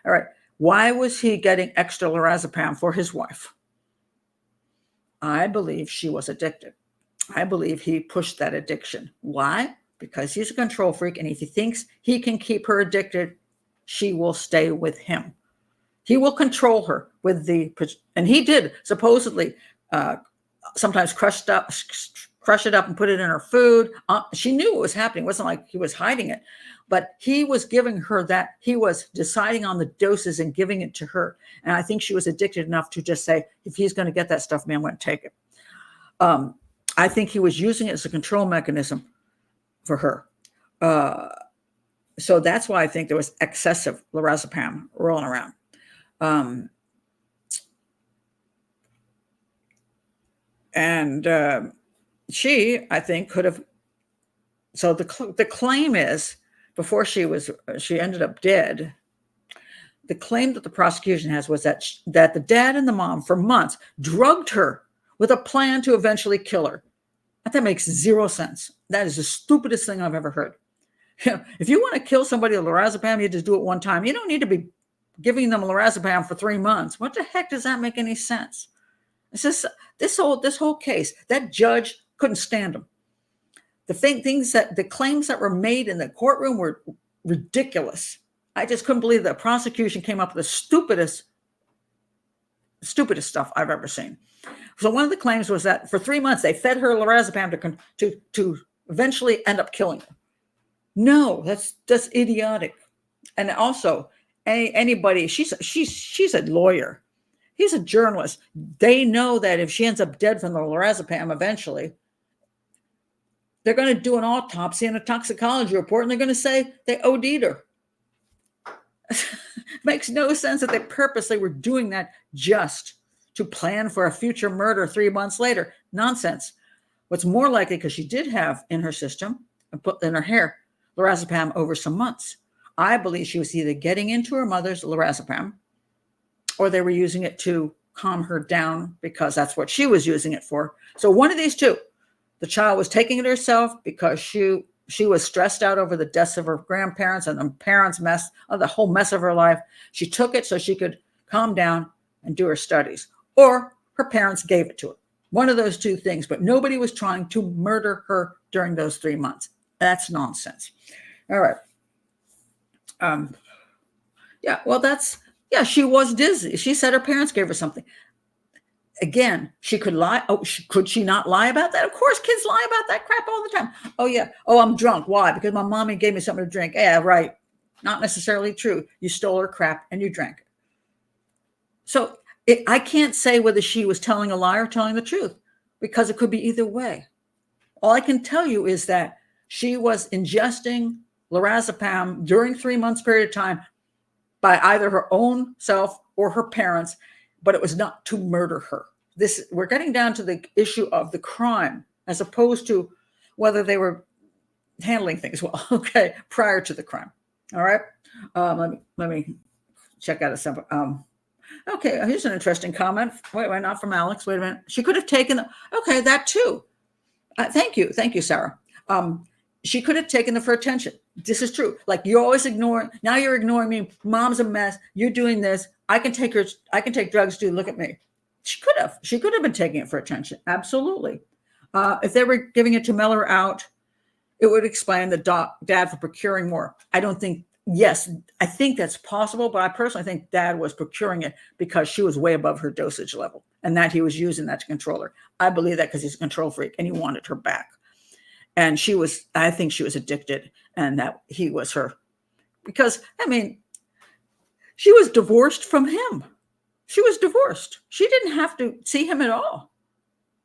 All right. Why was he getting extra lorazepam for his wife? I believe she was addicted. I believe he pushed that addiction. Why? Because he's a control freak, and if he thinks he can keep her addicted, she will stay with him. He will control her and he did supposedly sometimes crush it up and put it in her food. She knew what was happening. It wasn't like he was hiding it, but he was giving her that. He was deciding on the doses and giving it to her. And I think she was addicted enough to just say, if he's going to get that stuff, man, I'm going to take it. I think he was using it as a control mechanism for her. So that's why I think there was excessive lorazepam rolling around. She, I think, could have. So the claim is, before she ended up dead, the claim that the prosecution has was that the dad and the mom for months drugged her with a plan to eventually kill her. That makes zero sense. That is the stupidest thing I've ever heard. If you want to kill somebody with lorazepam, you just do it one time. You don't need to be giving them lorazepam for 3 months. What the heck does that make any sense? It's just this whole case. That judge couldn't stand them. The claims that were made in the courtroom were ridiculous. I just couldn't believe the prosecution came up with the stupidest stuff I've ever seen. So one of the claims was that for 3 months they fed her lorazepam to eventually end up killing her. No, that's idiotic. And also, anybody, she's a lawyer. He's a journalist. They know that if she ends up dead from the lorazepam eventually, they're going to do an autopsy and a toxicology report, and they're going to say they OD'd her. Makes no sense that they purposely were doing that just to plan for a future murder 3 months later. Nonsense. What's more likely, because she did have in her system and put in her hair lorazepam over some months. I believe she was either getting into her mother's lorazepam, or they were using it to calm her down because that's what she was using it for. So one of these two, The child was taking it herself because she was stressed out over the deaths of her grandparents and the parents' mess, of the whole mess of her life. She took it so she could calm down and do her studies, or her parents gave it to her. One of those two things, but nobody was trying to murder her during those 3 months. That's nonsense. All right. Yeah, well, she was dizzy. She said her parents gave her something. Again, she could lie. Oh, could she not lie about that? Of course, kids lie about that crap all the time. Oh, yeah. Oh, I'm drunk. Why? Because my mommy gave me something to drink. Yeah, right. Not necessarily true. You stole her crap and you drank it. So I can't say whether she was telling a lie or telling the truth, because it could be either way. All I can tell you is that she was ingesting lorazepam during 3 months period of time by either her own self or her parents, but it was not to murder her. We're getting down to the issue of the crime as opposed to whether they were handling things well, okay, prior to the crime. All right. Let me check out a sample. Okay, here's an interesting comment. Wait, not from Alex. Wait a minute. She could have taken. Okay, that too. Thank you, Sarah. She could have taken them for attention. This is true. Like, you're always ignoring. Now you're ignoring me. Mom's a mess. You're doing this. I can take drugs too. Look at me. She could have been taking it for attention. Absolutely. If they were giving it to mellow her out, it would explain the dad for procuring more. Yes, I think that's possible, but I personally think dad was procuring it because she was way above her dosage level and that he was using that to control her. I believe that because he's a control freak and he wanted her back. And I think she was addicted, and that he was her. Because, she was divorced from him. She was divorced. She didn't have to see him at all.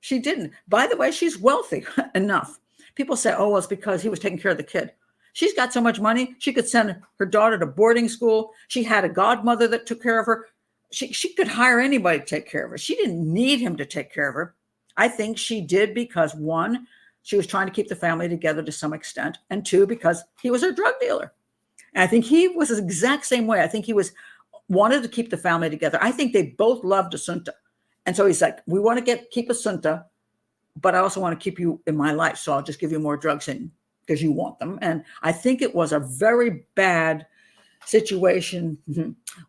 She didn't. By the way, she's wealthy enough. People say, oh, well, it's because he was taking care of the kid. She's got so much money, she could send her daughter to boarding school. She had a godmother that took care of her. She could hire anybody to take care of her. She didn't need him to take care of her. I think she did because, one, she was trying to keep the family together to some extent, and two, because he was her drug dealer. And I think he was the exact same way. I think he wanted to keep the family together. I think they both loved Asunta. And so he's like, we want to keep Asunta, but I also want to keep you in my life. So I'll just give you more drugs because you want them. And I think it was a very bad situation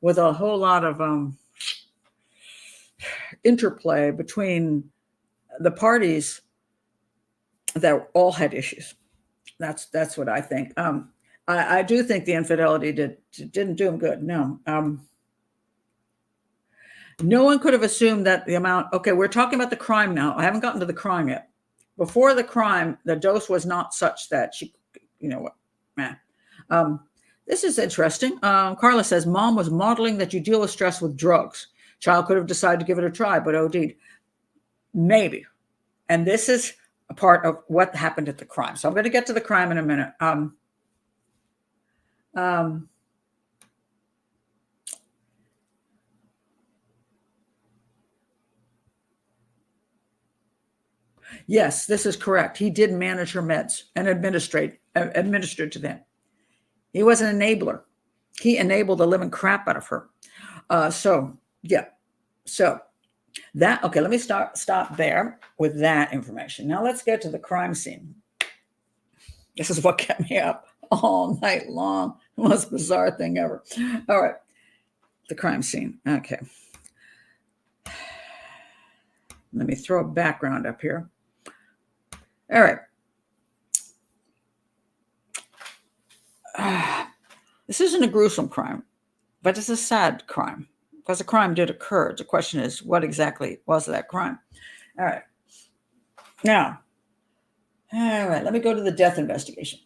with a whole lot of interplay between the parties that all had issues. That's what I think. I do think the infidelity didn't do him good. No. No one could have assumed that the amount. Okay, we're talking about the crime now. I haven't gotten to the crime yet. Before the crime, the dose was not such that she, this is interesting. Carla says, Mom was modeling that you deal with stress with drugs. Child could have decided to give it a try, but OD'd. Maybe. And this is a part of what happened at the crime. So I'm going to get to the crime in a minute. Yes, this is correct. He did manage her meds and administered to them. He was an enabler. He enabled the living crap out of her. So that, okay, let me stop there with that information. Now let's get to the crime scene. This is what kept me up all night long. The most bizarre thing ever. All right, the crime scene. Okay. Let me throw a background up here. All right. This isn't a gruesome crime, but it's a sad crime because a crime did occur. The question is, what exactly was that crime? All right. Now, let me go to the death investigation.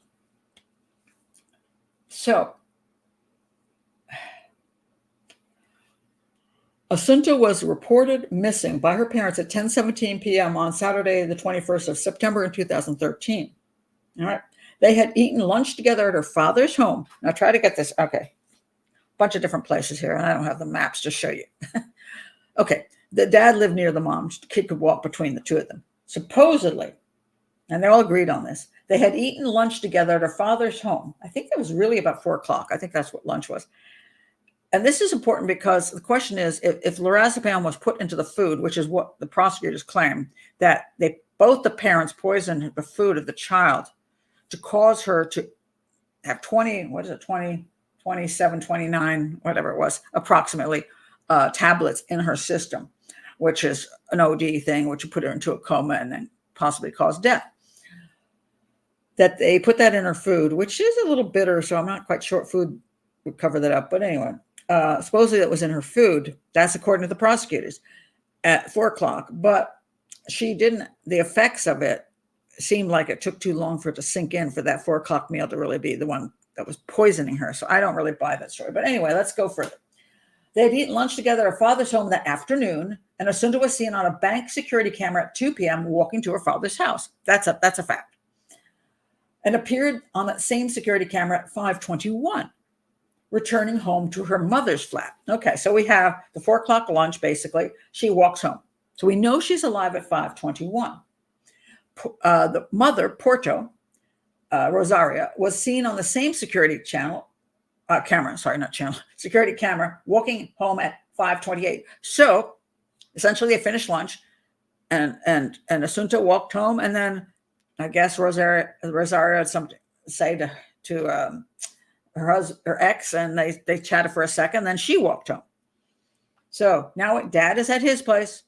So, Asunta was reported missing by her parents at 10:17 p.m. on Saturday, the 21st of September in 2013. All right. They had eaten lunch together at her father's home. Now try to get this. Okay. Bunch of different places here, and I don't have the maps to show you. Okay. The dad lived near the mom. The kid could walk between the two of them. Supposedly, and they all agreed on this, they had eaten lunch together at her father's home. I think it was really about 4:00. I think that's what lunch was. And this is important because the question is, if lorazepam was put into the food, which is what the prosecutors claim, that they both the parents poisoned the food of the child to cause her to have 27, 29, whatever it was, approximately, tablets in her system, which is an OD thing, which would put her into a coma and then possibly cause death. That they put that in her food, which is a little bitter, so I'm not quite sure food would cover that up. But anyway, supposedly that was in her food. That's according to the prosecutors at 4:00. But she didn't, the effects of it seemed like it took too long for it to sink in for that 4:00 meal to really be the one that was poisoning her. So I don't really buy that story. But anyway, let's go further. They had eaten lunch together at her father's home that afternoon, and Asunta was seen on a bank security camera at 2 p.m. walking to her father's house. That's a fact. And appeared on that same security camera at 5:21, returning home to her mother's flat. Okay, so we have the 4:00 lunch, basically. She walks home. So we know she's alive at 5:21. The mother, Porto, Rosaria, was seen on the same security security camera, walking home at 5:28. So essentially they finished lunch and Asunta walked home, and then I guess Rosaria had something to say to her ex, and they chatted for a second. Then she walked home. So now dad is at his place,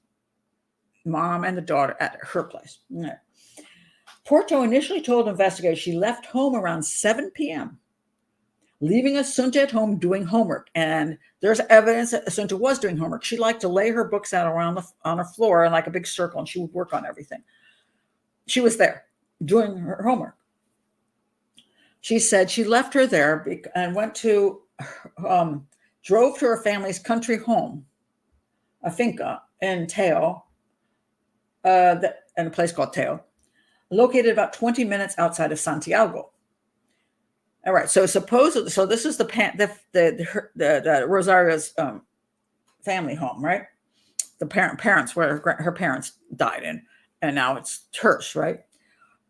mom and the daughter at her place. Yeah. Porto initially told investigators she left home around 7 p.m., leaving Asunta at home doing homework. And there's evidence that Asunta was doing homework. She liked to lay her books out on her floor in like a big circle, and she would work on everything. She was there doing her homework. She said she left her there and went to, drove to her family's country home, a finca in Teo, in a place called Teo, located about 20 minutes outside of Santiago. All right, so supposedly, so this is the Rosaria's family home, right? The parents where her parents died in, and now it's hers, right?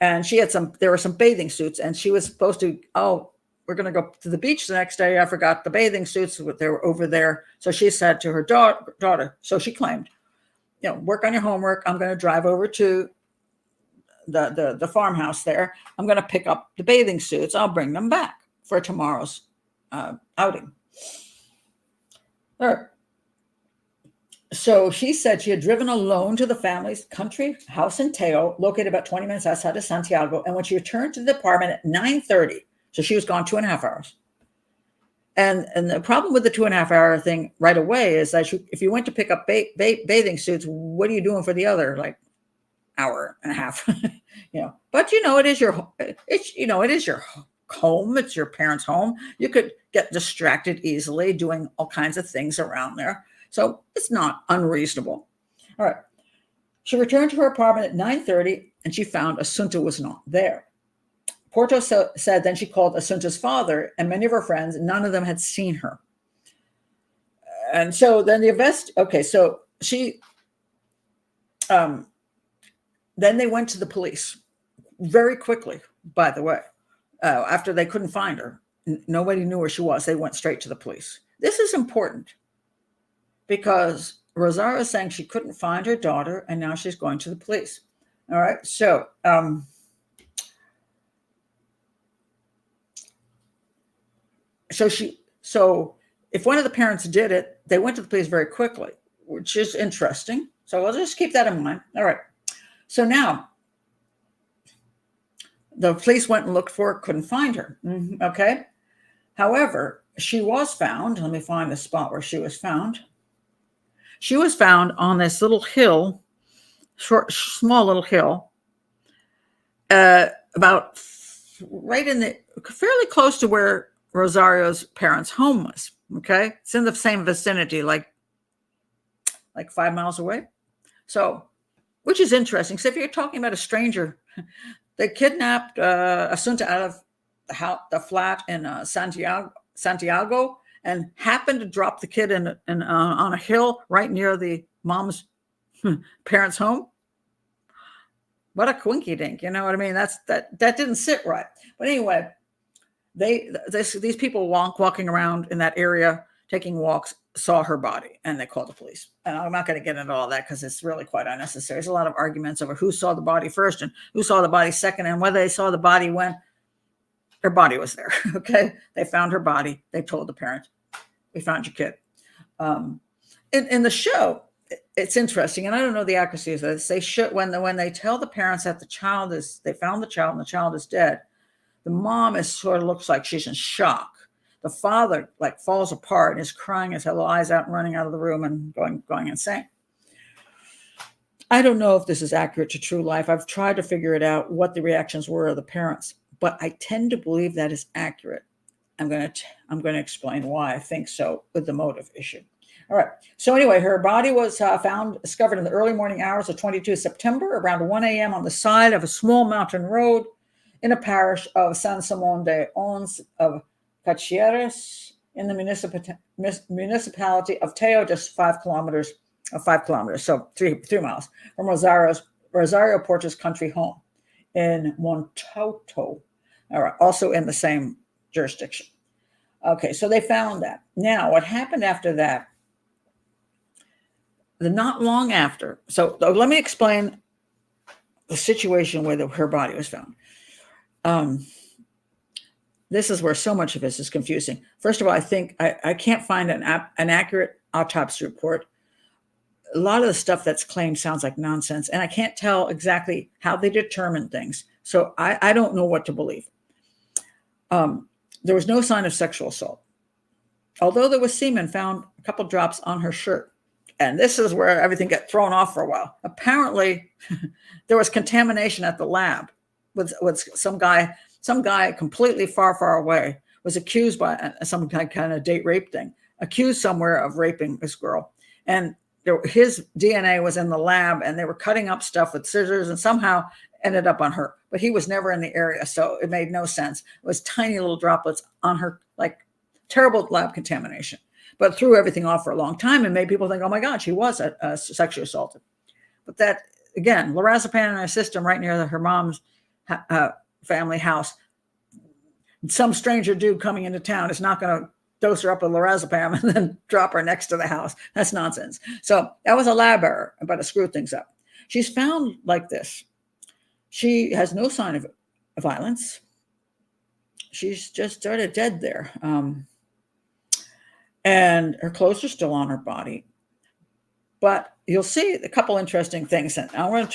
And she had there were some bathing suits, and she was supposed to, we're going to go to the beach the next day. I forgot the bathing suits, they were over there. So she said to her daughter, so she claimed, work on your homework. I'm going to drive over to the farmhouse there. I'm going to pick up the bathing suits. I'll bring them back for tomorrow's outing. All right. So she said she had driven alone to the family's country house in Teo, located about 20 minutes outside of Santiago. And when she returned to the apartment at 9:30, so she was gone 2.5 hours. And the problem with the 2.5 hour thing right away is that if you went to pick up bathing suits, what are you doing for the other hour and a half? But it is your home. It's your parents' home. You could get distracted easily doing all kinds of things around there. So it's not unreasonable. All right. She returned to her apartment at 9:30, and she found Asunta was not there. Porto said then she called Asunta's father and many of her friends, and none of them had seen her. And so then so she, then they went to the police very quickly, by the way. After they couldn't find her, nobody knew where she was. They went straight to the police. This is important because Rosaria is saying she couldn't find her daughter, and now she's going to the police. All right. So, so if one of the parents did it, they went to the police very quickly, which is interesting. So we'll just keep that in mind. All right. So now the police went and looked for her, couldn't find her. Okay. However, she was found. Let me find the spot where she was found. She was found on this little hill, small little hill, about right in fairly close to where Rosario's parents' home was. Okay. It's in the same vicinity, like 5 miles away. So, which is interesting. So if you're talking about a stranger, they kidnapped Asunta out of the flat in Santiago, and happened to drop the kid on a hill right near the mom's parents' home. What a quinky dink, you know what I mean? That didn't sit right. But anyway, these people walking around in that area taking walks, saw her body, and they called the police. And I'm not going to get into all that because it's really quite unnecessary. There's a lot of arguments over who saw the body first and who saw the body second, and whether they saw the body when her body was there. Okay, they found her body. They told the parent, "We found your kid." In the show, it's interesting, and I don't know the accuracy of this. They should when they tell the parents that they found the child and the child is dead. The mom sort of looks like she's in shock. The father like falls apart and is crying his little eyes out and running out of the room and going insane. I don't know if this is accurate to true life. I've tried to figure it out, what the reactions were of the parents, but I tend to believe that is accurate. I'm going to explain why I think so with the motive issue. All right. So anyway, her body was discovered in the early morning hours of 22 September, around 1 a.m. on the side of a small mountain road in a parish of San Simón de Ons of Cachieres in the municipality of Teo, just 5 kilometers, so 3 miles from Rosario Porto's country home in Montauto, all right, also in the same jurisdiction. Okay, so they found that. Now, what happened after that? Not long after. So let me explain the situation where her body was found. This is where so much of this is confusing. First of all, I think I can't find an accurate autopsy report. A lot of the stuff that's claimed sounds like nonsense, and I can't tell exactly how they determine things. So I don't know what to believe. There was no sign of sexual assault, although there was semen found, a couple drops on her shirt. And this is where everything got thrown off for a while. Apparently, there was contamination at the lab with some guy completely far away was accused by some kind of date rape thing, accused somewhere of raping this girl. And his DNA was in the lab, and they were cutting up stuff with scissors and somehow ended up on her. But he was never in the area, so it made no sense. It was tiny little droplets on her, like terrible lab contamination. But threw everything off for a long time and made people think, oh my God, she was sexually assaulted. But that, again, lorazepam in her system right near her mom's family house. Some stranger dude coming into town is not going to dose her up with lorazepam and then drop her next to the house. That's nonsense. So that was a lab error, but it screwed things up. She's found like this. She has no sign of violence. She's just sort of dead there. And her clothes are still on her body. But you'll see a couple interesting things. And I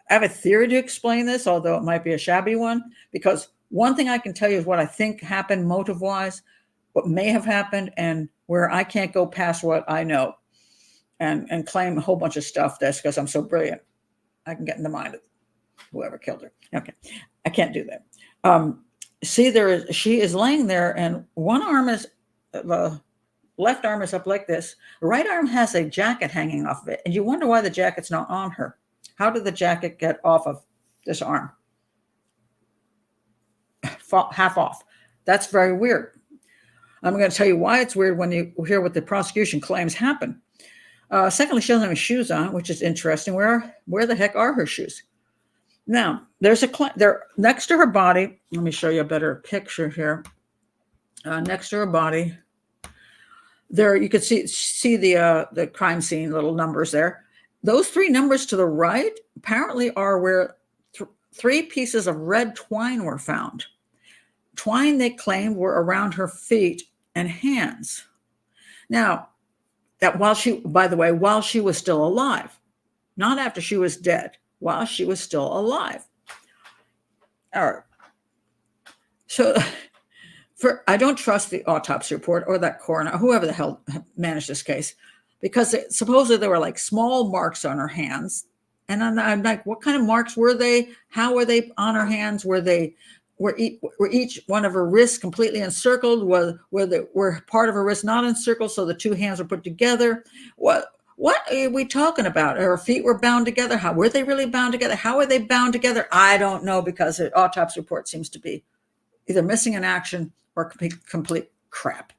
have a theory to explain this, although it might be a shabby one, because one thing I can tell you is what I think happened motive-wise, what may have happened, and where I can't go past what I know and claim a whole bunch of stuff that's because I'm so brilliant. I can get in the mind of whoever killed her. Okay, I can't do that. She is laying there, and one arm is the left arm is up like this. The right arm has a jacket hanging off of it. And you wonder why the jacket's not on her. How did the jacket get off of this arm? Half off. That's very weird. I'm going to tell you why it's weird when you hear what the prosecution claims happened. Secondly, she doesn't have shoes on, which is interesting. Where the heck are her shoes? Now, there's there next to her body. Let me show you a better picture here. Next to her body, there you can see the crime scene little numbers there. Those 3 numbers to the right apparently are where 3 pieces of red twine were found. Twine they claimed were around her feet and hands. Now, that while she was still alive, not after she was dead, while she was still alive. All right. So I don't trust the autopsy report or that coroner, whoever the hell managed this case, because supposedly there were like small marks on her hands. And I'm like, what kind of marks were they? How were they on her hands? Were each one of her wrists completely encircled? Were part of her wrist not encircled, so the 2 hands were put together? What are we talking about? Her feet were bound together. How were they really bound together? How were they bound together? I don't know, because the autopsy report seems to be either missing in action or complete crap.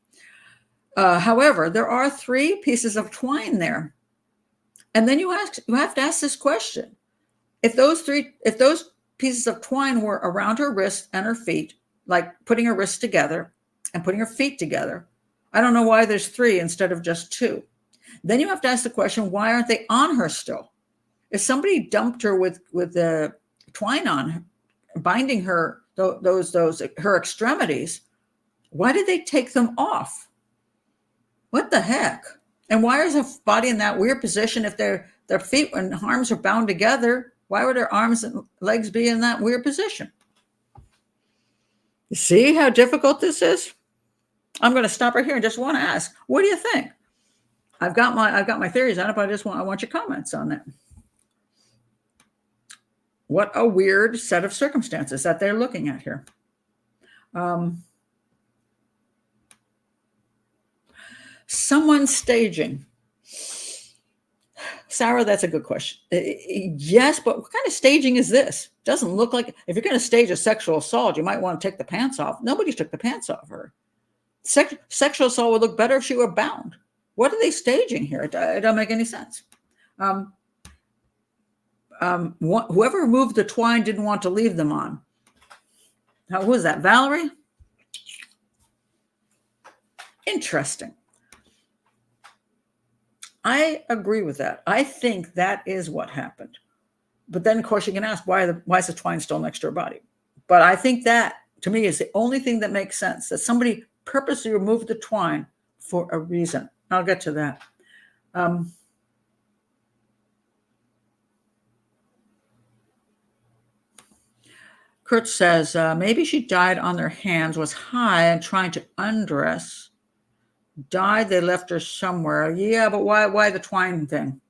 However, there are 3 pieces of twine there. And then you have to ask this question. If those pieces of twine were around her wrists and her feet, like putting her wrists together and putting her feet together, I don't know why there's 3 instead of just 2. Then you have to ask the question, why aren't they on her still? If somebody dumped her with the twine on, binding her, those her extremities, why did they take them off? What the heck? And why is a body in that weird position if their feet and arms are bound together? Why would their arms and legs be in that weird position? You see how difficult this is? I'm going to stop right here and just want to ask, what do you think? I've got my theories on it, but I want your comments on that. What a weird set of circumstances that they're looking at here. Someone staging. Sarah, that's a good question. Yes, but what kind of staging is this? Doesn't look like, if you're going to stage a sexual assault, you might want to take the pants off. Nobody took the pants off her. Sexual assault would look better if she were bound. What are they staging here? It doesn't make any sense. Whoever removed the twine didn't want to leave them on. Now, who was that? Valerie? Interesting. I agree with that. I think that is what happened. But then, of course, you can ask, why is the twine still next to her body? But I think that, to me, is the only thing that makes sense, that somebody purposely removed the twine for a reason. I'll get to that. Kurt says, maybe she died on their hands, was high and trying to undress. Died, they left her somewhere. Yeah, but why the twine thing?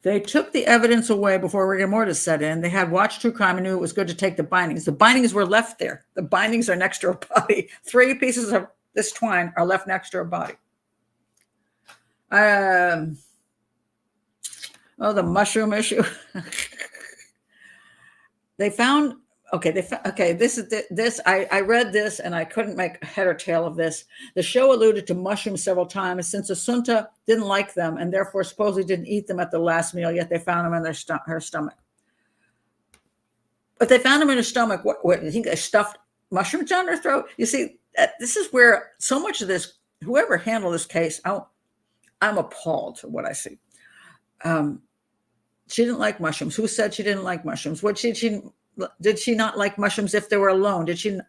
They took the evidence away before rigor mortis set in. They had watched true crime and knew it was good to take the bindings. The bindings were left there. The bindings are next to her body. 3 pieces of this twine are left next to her body. Oh, the mushroom issue. They found, this, I read this and I couldn't make a head or tail of this. The show alluded to mushrooms several times since Asunta didn't like them and therefore supposedly didn't eat them at the last meal, yet they found them in her stomach. But they found them in her stomach. What you think they stuffed mushrooms down her throat? You see, this is where so much of this, whoever handled this case, I'm appalled at what I see. She didn't like mushrooms. Who said she didn't like mushrooms? Did she not like mushrooms if they were alone? Is it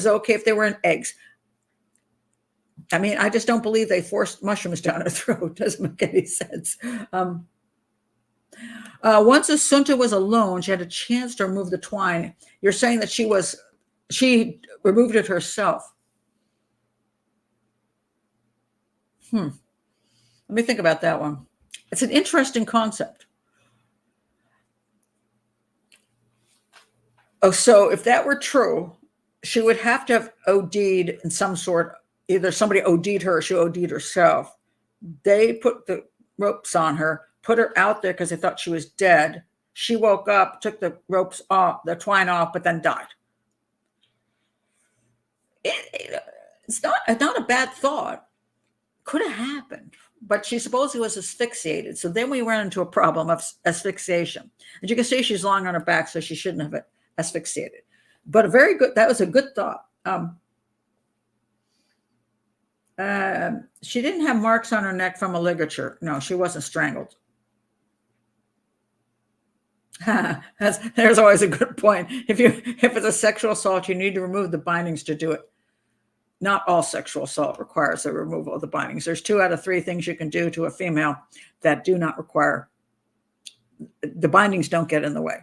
okay if they were in eggs? I mean, I just don't believe they forced mushrooms down her throat. Doesn't make any sense. Once Asunta was alone, she had a chance to remove the twine. You're saying that she removed it herself. Let me think about that one. It's an interesting concept. Oh, so if that were true, she would have to have OD'd in some sort. Either somebody OD'd her or she OD'd herself. They put the ropes on her, put her out there because they thought she was dead. She woke up, took the ropes off, the twine off, but then died. It's not a bad thought. Could have happened. But she supposedly was asphyxiated. So then we ran into a problem of asphyxiation. As you can see, she's lying on her back, so she shouldn't have asphyxiated. But that was a good thought. She didn't have marks on her neck from a ligature. No, she wasn't strangled. There's always a good point. If it's a sexual assault, you need to remove the bindings to do it. Not all sexual assault requires the removal of the bindings. There's 2 out of 3 things you can do to a female that do not require, the bindings don't get in the way.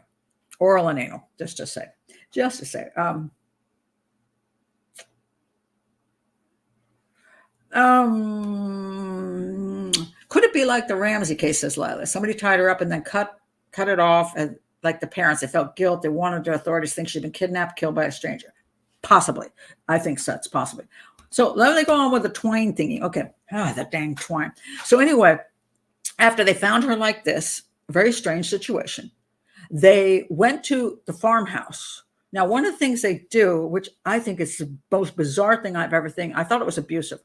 Oral and anal, just to say. Could it be like the Ramsey case, says Lila? Somebody tied her up and then cut it off, and like the parents, they felt guilt. They wanted the authorities to think she'd been kidnapped, killed by a stranger. Possibly. I think so. It's possibly. So let me go on with the twine thingy. Okay. The dang twine. So anyway, after they found her like this, very strange situation, they went to the farmhouse. Now, one of the things they do, which I think is the most bizarre thing I've ever seen, I thought it was abusive.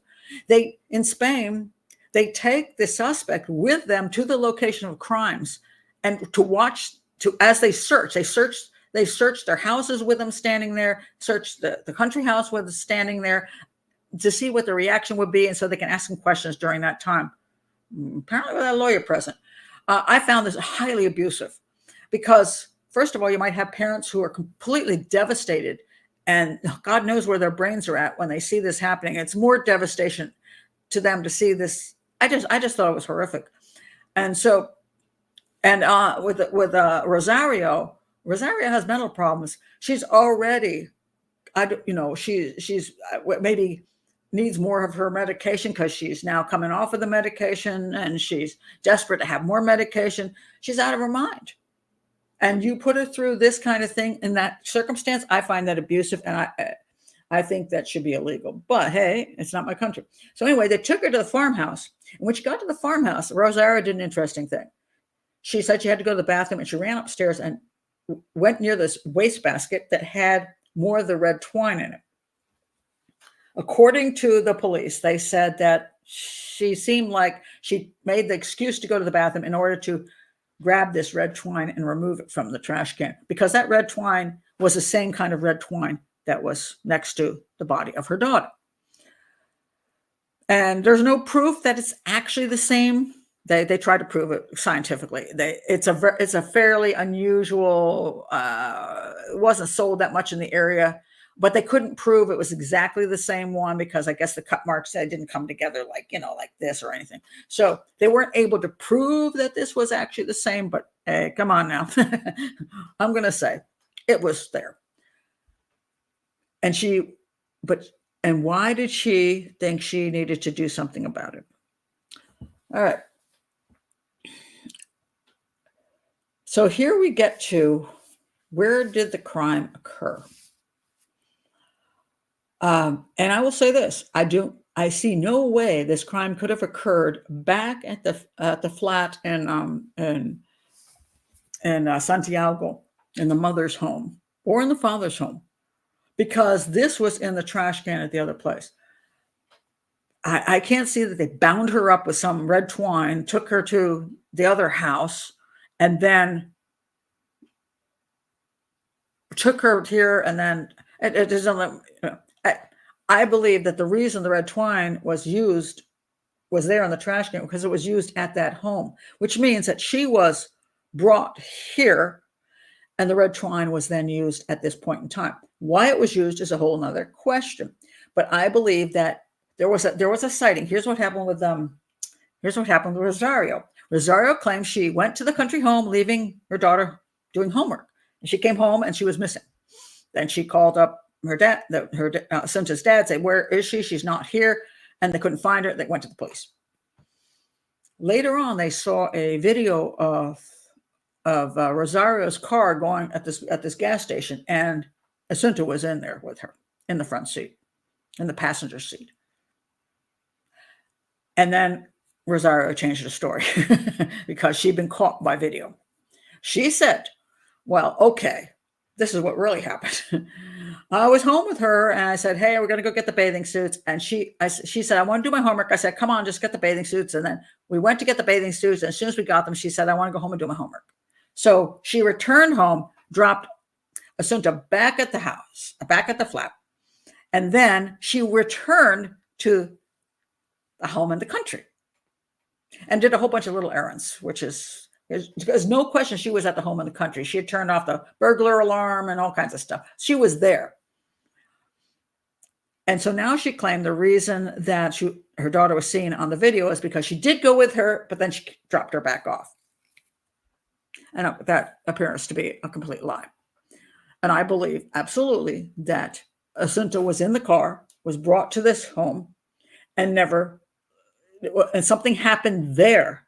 In Spain, they take the suspect with them to the location of crimes and as they search They searched their houses with them standing there, searched the country house with them standing there to see what the reaction would be. And so they can ask them questions during that time. Apparently with a lawyer present. I found this highly abusive because, first of all, you might have parents who are completely devastated and God knows where their brains are at when they see this happening. It's more devastation to them to see this. I just thought it was horrific. And so, and with Rosario has mental problems. She's already, she's maybe needs more of her medication because she's now coming off of the medication and she's desperate to have more medication. She's out of her mind. And you put her through this kind of thing in that circumstance, I find that abusive, and I think that should be illegal. But hey, it's not my country. So anyway, they took her to the farmhouse. And when she got to the farmhouse, Rosario did an interesting thing. She said she had to go to the bathroom, and she ran upstairs and went near this wastebasket that had more of the red twine in it. According to the police, they said that she seemed like she made the excuse to go to the bathroom in order to grab this red twine and remove it from the trash can, because that red twine was the same kind of red twine that was next to the body of her daughter. And there's no proof that it's actually the same. They try to prove it scientifically. It's a fairly unusual. It wasn't sold that much in the area, but they couldn't prove it was exactly the same one because I guess the cut marks didn't come together like this or anything. So they weren't able to prove that this was actually the same, but hey, come on now. I'm going to say it was there. And why did she think she needed to do something about it? All right. So here we get to, where did the crime occur? And I will say this: I see no way this crime could have occurred back at the flat in Santiago, in the mother's home or in the father's home, because this was in the trash can at the other place. I can't see that they bound her up with some red twine, took her to the other house, and then took her here, and then it doesn't. I believe that the reason the red twine was there in the trash can because it was used at that home, which means that she was brought here and the red twine was then used at this point in time. Why it was used is a whole nother question. But I believe that there was a sighting. Here's what happened with Rosario. Rosario claims she went to the country home, leaving her daughter doing homework. And she came home and she was missing. Then she called up her dad, Asunta's dad, said, "Where is she? She's not here." And they couldn't find her. They went to the police. Later on, they saw a video of Rosario's car going at this gas station, and Asunta was in there with her in the front seat, in the passenger seat. And then Rosario changed the story because she'd been caught by video. She said, "Well, okay, this is what really happened. I was home with her and I said, hey, we're going to go get the bathing suits." And she said, "I want to do my homework." I said, "Come on, just get the bathing suits." And then we went to get the bathing suits. And as soon as we got them, she said, "I want to go home and do my homework." So she returned home, dropped Asunta back at the house, back at the flat. And then she returned to the home in the country and did a whole bunch of little errands, which is, there's no question she was at the home in the country. She had turned off the burglar alarm and all kinds of stuff. She was there. And so now she claimed the reason that her daughter was seen on the video is because she did go with her, but then she dropped her back off. And that appears to be a complete lie. And I believe absolutely that Asunta was in the car, was brought to this home, and something happened there.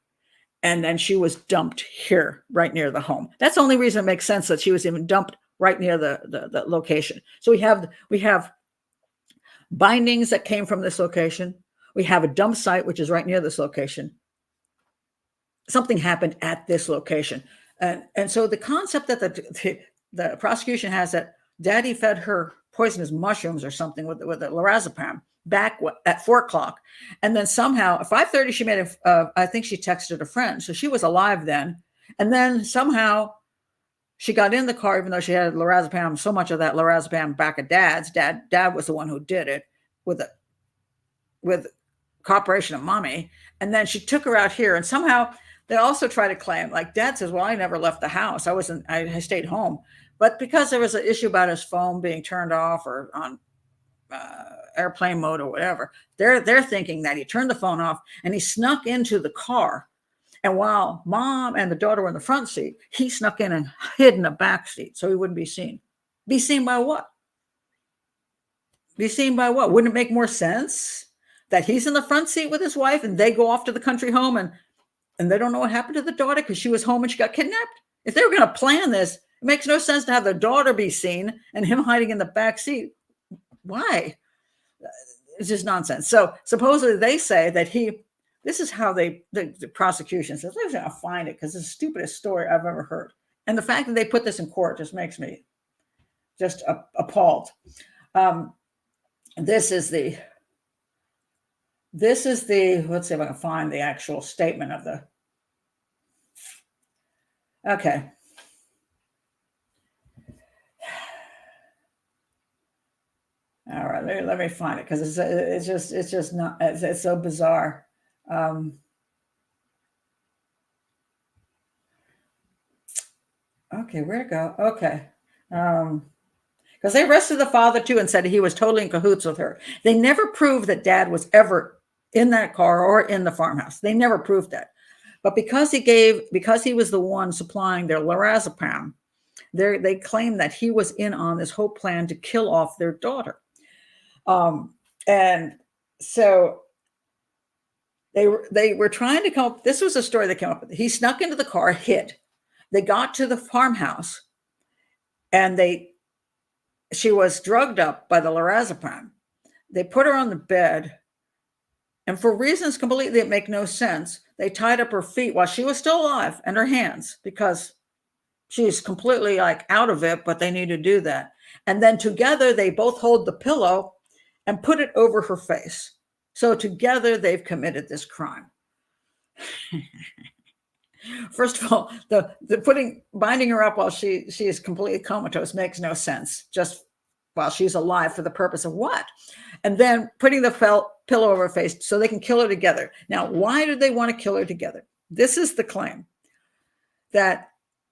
And then she was dumped here, right near the home. That's the only reason it makes sense that she was even dumped right near the location. So we have bindings that came from this location. We have a dump site, which is right near this location. Something happened at this location. And so the concept that the prosecution has that daddy fed her poisonous mushrooms or something with the lorazepam back at 4:00. And then somehow at 5:30, she made I think she texted a friend. So she was alive then. And then somehow She got in the car, even though she had lorazepam, so much of that lorazepam back at Dad's. Dad was the one who did it with cooperation of Mommy. And then she took her out here, and somehow they also try to claim, like Dad says, well, I never left the house. I stayed home. But because there was an issue about his phone being turned off or on airplane mode or whatever, they're thinking that he turned the phone off and he snuck into the car. And while Mom and the daughter were in the front seat, he snuck in and hid in the back seat so he wouldn't be seen. Be seen by what? Be seen by what? Wouldn't it make more sense that he's in the front seat with his wife and they go off to the country home and they don't know what happened to the daughter because she was home and she got kidnapped? If they were going to plan this, it makes no sense to have the daughter be seen and him hiding in the back seat. Why? It's just nonsense. So supposedly they say that this is how the prosecution says, I'm going to find it because it's the stupidest story I've ever heard. And the fact that they put this in court just makes me just appalled. This is the, let's see if I can find the actual statement of the, okay. All right, let me find it because it's just not, it's so bizarre. Okay, where'd it go? Okay. Because they arrested the father too and said he was totally in cahoots with her. They never proved that Dad was ever in that car or in the farmhouse. They never proved that. But because he was the one supplying their lorazepam, they claimed that he was in on this whole plan to kill off their daughter. And so they were trying to come up. This was a story they came up with. He snuck into the car, hid. They got to the farmhouse, and she was drugged up by the lorazepam. They put her on the bed, and for reasons completely that make no sense, they tied up her feet while she was still alive and her hands because she's completely like out of it, but they need to do that. And then together they both hold the pillow and put it over her face. So together they've committed this crime. First of all, the binding her up while she is completely comatose makes no sense. Just while she's alive for the purpose of what? And then putting the pillow over her face so they can kill her together. Now, why do they want to kill her together? This is the claim that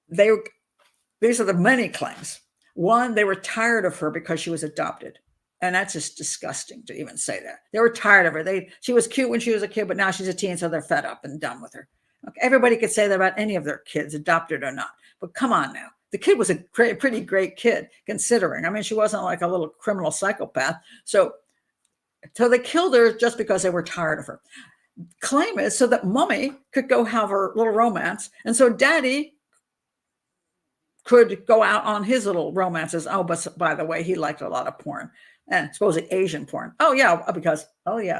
these are the many claims. One, they were tired of her because she was adopted. And that's just disgusting to even say that. They were tired of her. She was cute when she was a kid, but now she's a teen, so they're fed up and done with her. Okay, everybody could say that about any of their kids, adopted or not. But come on now. The kid was a pretty great kid, considering. I mean, she wasn't like a little criminal psychopath. So they killed her just because they were tired of her. Claim is so that Mommy could go have her little romance. And so Daddy could go out on his little romances. Oh, but by the way, he liked a lot of porn. And supposedly Asian porn. Oh, yeah,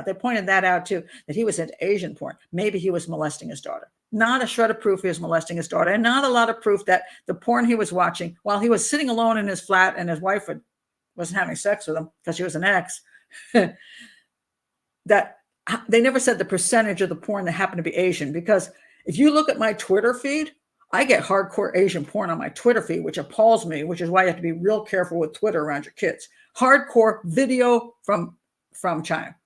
they pointed that out too, that he was into Asian porn. Maybe he was molesting his daughter. Not a shred of proof he was molesting his daughter, and not a lot of proof that the porn he was watching while he was sitting alone in his flat and his wife wasn't having sex with him because she was an ex, that they never said the percentage of the porn that happened to be Asian. Because if you look at my Twitter feed, I get hardcore Asian porn on my Twitter feed, which appalls me, which is why you have to be real careful with Twitter around your kids. Hardcore video from China.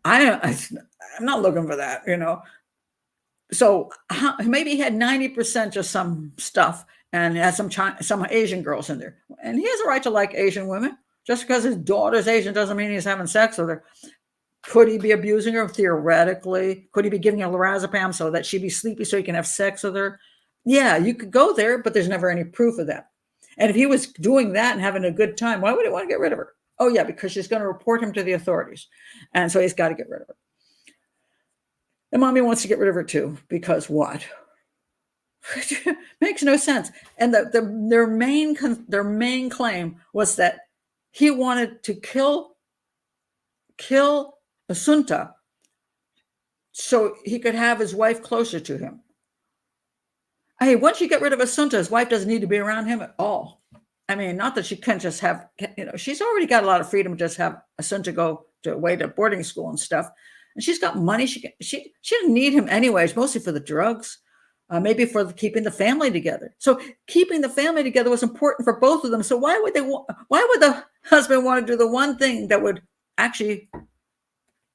I'm not looking for that, So maybe he had 90% just some stuff and had some Asian girls in there. And he has a right to like Asian women. Just because his daughter's Asian doesn't mean he's having sex with her. Could he be abusing her? Theoretically. Could he be giving her lorazepam so that she'd be sleepy so he can have sex with her? Yeah, you could go there, but there's never any proof of that. And if he was doing that and having a good time, why would he want to get rid of her? Oh, yeah, because she's going to report him to the authorities. And so he's got to get rid of her. And Mommy wants to get rid of her too, because what? Makes no sense. And their main claim was that he wanted to kill Asunta so he could have his wife closer to him. Hey, once you get rid of Asunta, his wife doesn't need to be around him at all. I mean, not that she can't just have, she's already got a lot of freedom to just have Asunta go away to boarding school and stuff. And she's got money. She didn't need him anyways, mostly for the drugs. maybe for keeping the family together. So keeping the family together was important for both of them. So why would the husband want to do the one thing that would actually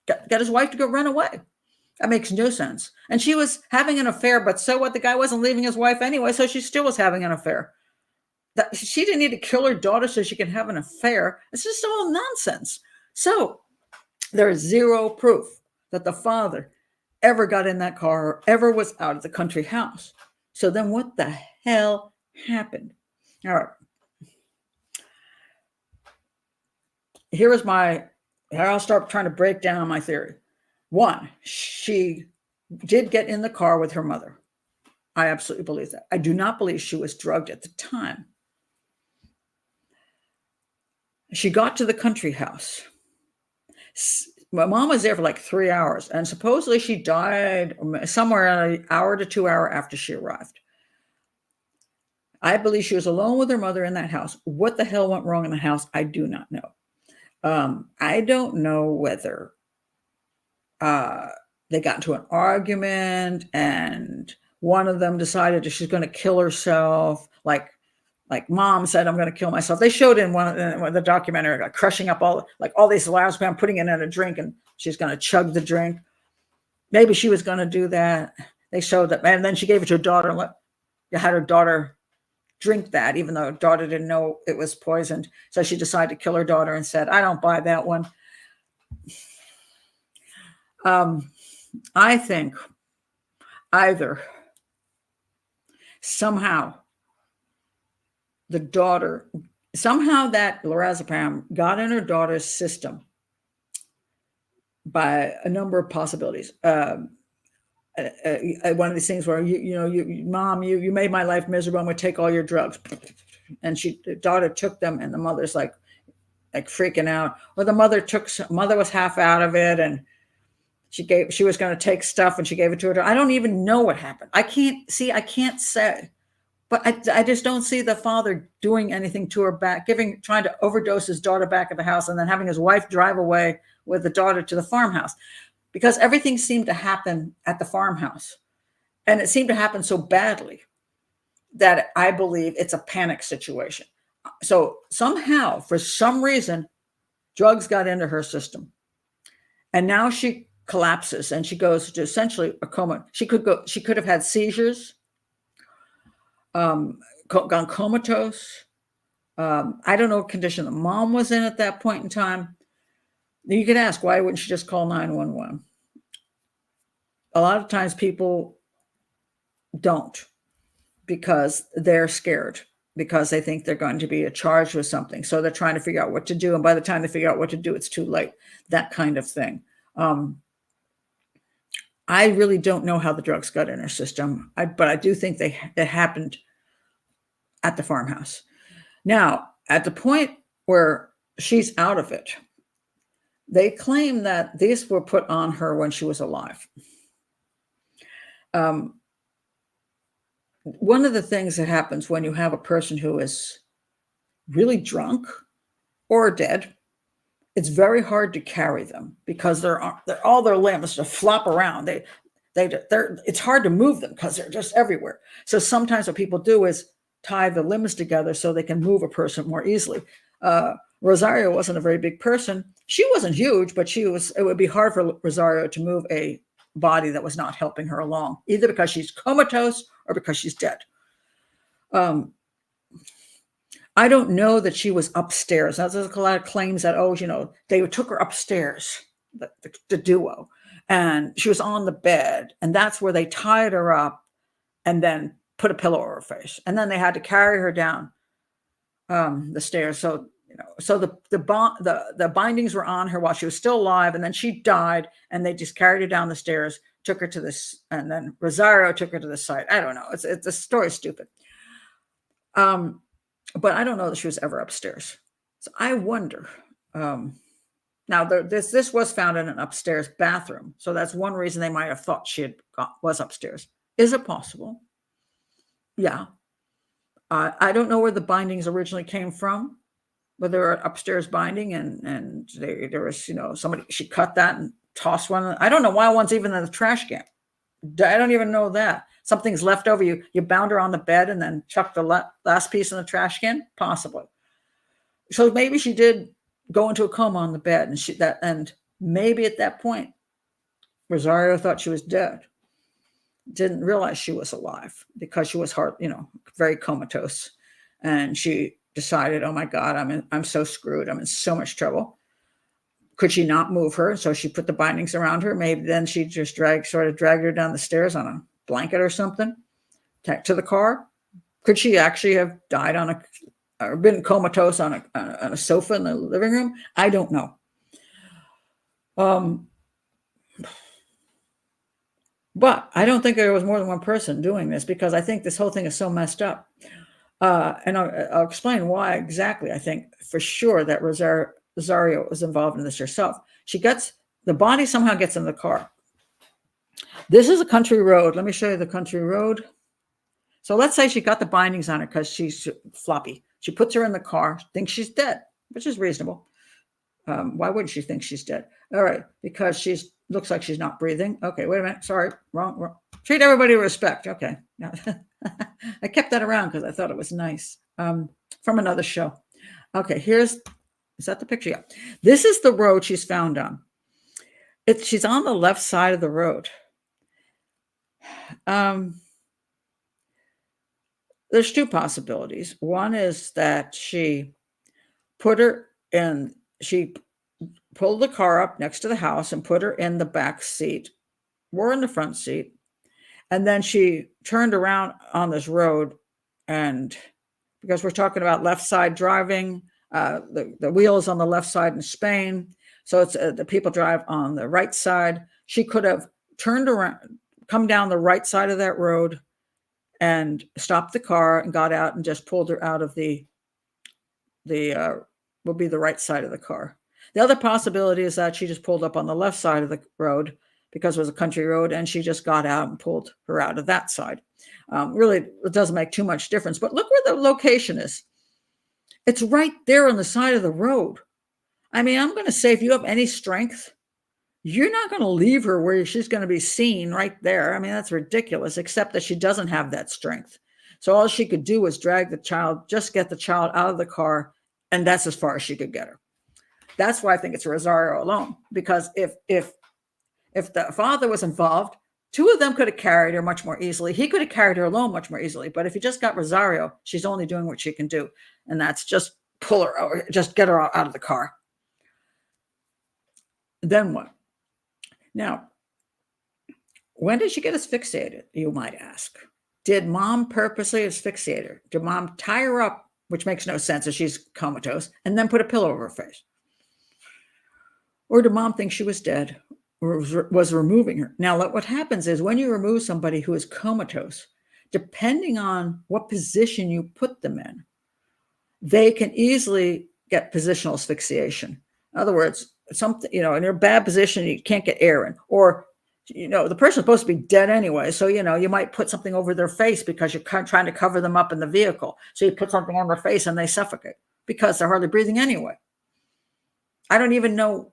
get his wife to go run away? That makes no sense. And she was having an affair, but so what? The guy wasn't leaving his wife anyway, so she still was having an affair. She didn't need to kill her daughter so she could have an affair. It's just all nonsense. So there is zero proof that the father ever got in that car or ever was out of the country house. So then what the hell happened? All right. Here I'll start trying to break down my theory. One, she did get in the car with her mother. I absolutely believe that. I do not believe she was drugged at the time. She got to the country house. My mom was there for like 3 hours, and supposedly she died somewhere an hour to 2 hours after she arrived. I believe she was alone with her mother in that house. What the hell went wrong in the house? I do not know. I don't know whether they got into an argument and one of them decided that she's going to kill herself. Like mom said, I'm going to kill myself. They showed in one of the documentary, like crushing up all these lorazepam, putting it in a drink, and she's going to chug the drink. Maybe she was going to do that. They showed that, and then she gave it to her daughter and had her daughter drink that, even though her daughter didn't know it was poisoned. So she decided to kill her daughter and said, I don't buy that one. I think either somehow that lorazepam got in her daughter's system by a number of possibilities. One of these things where mom, you made my life miserable. I'm going to take all your drugs, and the daughter took them, and the mother's like freaking out. Or the mother was half out of it, and she was going to take stuff, and she gave it to her. I don't even know what happened. I can't say. But I just don't see the father doing anything to her back, trying to overdose his daughter back at the house, and then having his wife drive away with the daughter to the farmhouse, because everything seemed to happen at the farmhouse. And it seemed to happen so badly that I believe it's a panic situation. So somehow, for some reason, drugs got into her system. And now she collapses and she goes to essentially a coma. She could have had seizures. Gone comatose. I don't know what condition the mom was in at that point in time. You could ask, why wouldn't she just call 911? A lot of times people don't, because they're scared, because they think they're going to be charged with something. So they're trying to figure out what to do. And by the time they figure out what to do, it's too late, that kind of thing. I really don't know how the drugs got in her system, but I do think that happened at the farmhouse. Now, at the point where she's out of it, they claim that these were put on her when she was alive. One of the things that happens when you have a person who is really drunk or dead, it's very hard to carry them because all their limbs to flop around. It's hard to move them because they're just everywhere. So sometimes what people do is tie the limbs together so they can move a person more easily. Rosario wasn't a very big person. She wasn't huge, but it would be hard for Rosario to move a body that was not helping her along, either because she's comatose or because she's dead. I don't know that she was upstairs. Now, there's a lot of claims that, they took her upstairs, the duo, and she was on the bed, and that's where they tied her up and then put a pillow over her face. And then they had to carry her down the stairs. So, the bindings were on her while she was still alive, and then she died, and they just carried her down the stairs, took her to this, and then Rosario took her to the site. I don't know. The story's stupid. But I don't know that she was ever upstairs. So I wonder. Now, this was found in an upstairs bathroom. So that's one reason they might have thought was upstairs. Is it possible? Yeah. I don't know where the bindings originally came from, whether they were upstairs binding and there was, she cut that and tossed one. I don't know why one's even in the trash can. I don't even know that. something's left over. You bound her on the bed and then chuck the last piece in the trash can? Possibly. So maybe she did go into a coma on the bed, and maybe at that point, Rosario thought she was dead. Didn't realize she was alive because she was very comatose. And she decided, oh my God, I'm so screwed. I'm in so much trouble. Could she not move her? So she put the bindings around her. Maybe then she just dragged her down the stairs on a blanket or something to the car. Could she actually have died or been comatose on a sofa in the living room? I don't know. But I don't think there was more than one person doing this, because I think this whole thing is so messed up. And I'll explain why exactly. I think for sure that Rosario was involved in this herself. The body somehow gets in the car. This is a country road. Let me show you the country road. So let's say she got the bindings on her because she's floppy. She puts her in the car, thinks she's dead, which is reasonable. Why wouldn't she think she's dead? All right, because looks like she's not breathing. Okay, wait a minute. Sorry, wrong. Treat everybody with respect. Okay. Now, I kept that around because I thought it was nice. From another show. Okay, is that the picture? Yeah. This is the road she's found on. She's on the left side of the road. There's two possibilities. One is that she pulled the car up next to the house and put her in the back seat, or in the front seat. And then she turned around on this road, and because we're talking about left side driving, the wheel is on the left side in Spain. So it's the people drive on the right side. She could have turned around, come down the right side of that road and stopped the car and got out and just pulled her out of will be the right side of the car. The other possibility is that she just pulled up on the left side of the road because it was a country road, and she just got out and pulled her out of that side. Really, it doesn't make too much difference. But look where the location is. It's right there on the side of the road. I mean, I'm going to say if you have any strength, you're not going to leave her where she's going to be seen right there. I mean, that's ridiculous, except that she doesn't have that strength. So all she could do was drag the child, just get the child out of the car, and that's as far as she could get her. That's why I think it's Rosario alone, because if the father was involved, two of them could have carried her much more easily. He could have carried her alone much more easily. But if you just got Rosario, she's only doing what she can do, and that's just pull her over, just get her out of the car. Then what? Now, when did she get asphyxiated, you might ask? Did mom purposely asphyxiate her? Did mom tie her up, which makes no sense if she's comatose, and then put a pillow over her face? Or did mom think she was dead or was removing her? Now, what happens is when you remove somebody who is comatose, depending on what position you put them in, they can easily get positional asphyxiation. In other words, something, in a bad position, you can't get air in, or, the person's supposed to be dead anyway. So, you might put something over their face because you're trying to cover them up in the vehicle. So you put something on their face and they suffocate because they're hardly breathing anyway. I don't even know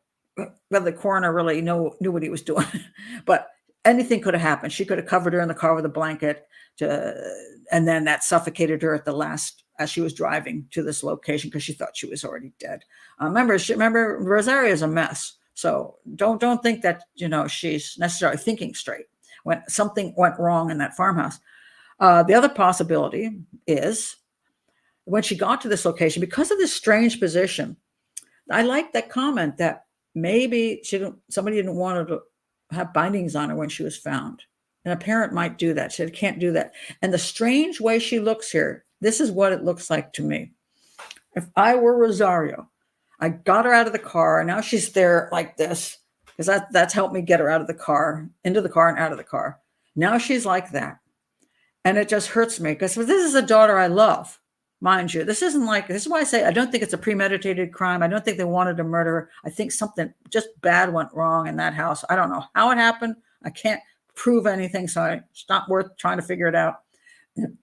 whether the coroner really knew what he was doing, but anything could have happened. She could have covered her in the car with a blanket and then that suffocated her at the last, as she was driving to this location, because she thought she was already dead. Remember, Rosario is a mess. So don't think that, she's necessarily thinking straight when something went wrong in that farmhouse. The other possibility is when she got to this location, because of this strange position, I like that comment that maybe somebody didn't want her to have bindings on her when she was found. And a parent might do that. She can't do that. And the strange way she looks here, this is what it looks like to me. If I were Rosario, I got her out of the car, and now she's there like this, because that's helped me get her out of the car, into the car and out of the car. Now she's like that. And it just hurts me, because this is a daughter I love. Mind you, this is why I say I don't think it's a premeditated crime. I don't think they wanted to murder her. I think something just bad went wrong in that house. I don't know how it happened. I can't prove anything, so it's not worth trying to figure it out.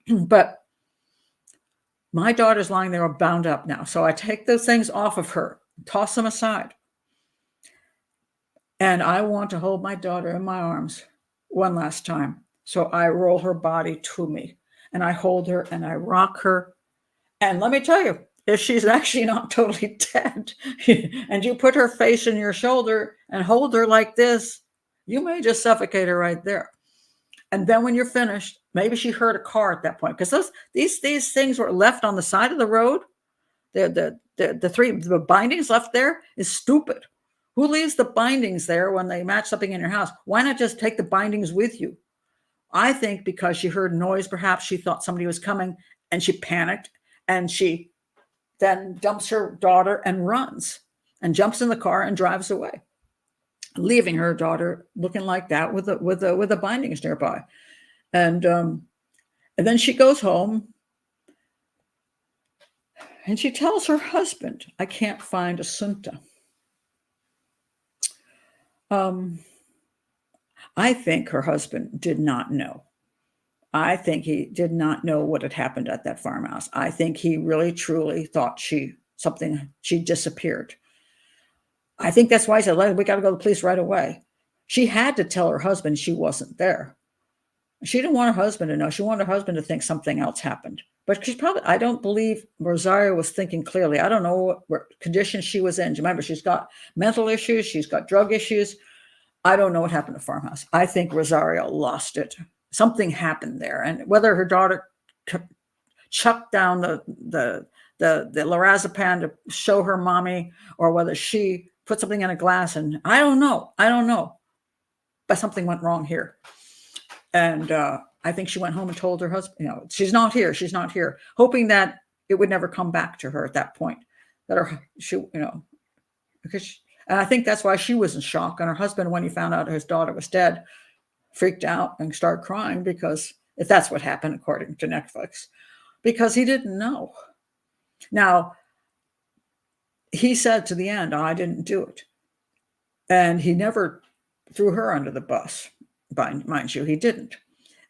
But my daughter's lying there bound up now. So I take those things off of her, toss them aside. And I want to hold my daughter in my arms one last time. So I roll her body to me and I hold her and I rock her. And let me tell you, if she's actually not totally dead and you put her face in your shoulder and hold her like this, you may just suffocate her right there. And then when you're finished, maybe she heard a car at that point, because these things were left on the side of the road. The bindings left there is stupid. Who leaves the bindings there when they match something in your house? Why not just take the bindings with you? I think because she heard noise, perhaps she thought somebody was coming and she panicked, and she then dumps her daughter and runs and jumps in the car and drives away, leaving her daughter looking like that with the bindings nearby. And then she goes home and she tells her husband, I can't find Asunta. I think her husband did not know. I think he did not know what had happened at that farmhouse. I think he really truly thought she disappeared. I think that's why he said, we got to go to the police right away. She had to tell her husband she wasn't there. She didn't want her husband to know. She wanted her husband to think something else happened. But I don't believe Rosario was thinking clearly. I don't know what condition she was in. Remember, she's got mental issues. She's got drug issues. I don't know what happened to farmhouse. I think Rosario lost it. Something happened there. And whether her daughter chucked down the lorazepam to show her mommy, or whether she put something in a glass, and I don't know. But something went wrong here. And I think she went home and told her husband, she's not here, hoping that it would never come back to her at that point. And I think that's why she was in shock. And her husband, when he found out his daughter was dead, freaked out and started crying, because if that's what happened, according to Netflix, because he didn't know. Now, he said to the end, I didn't do it. And he never threw her under the bus, mind you, he didn't.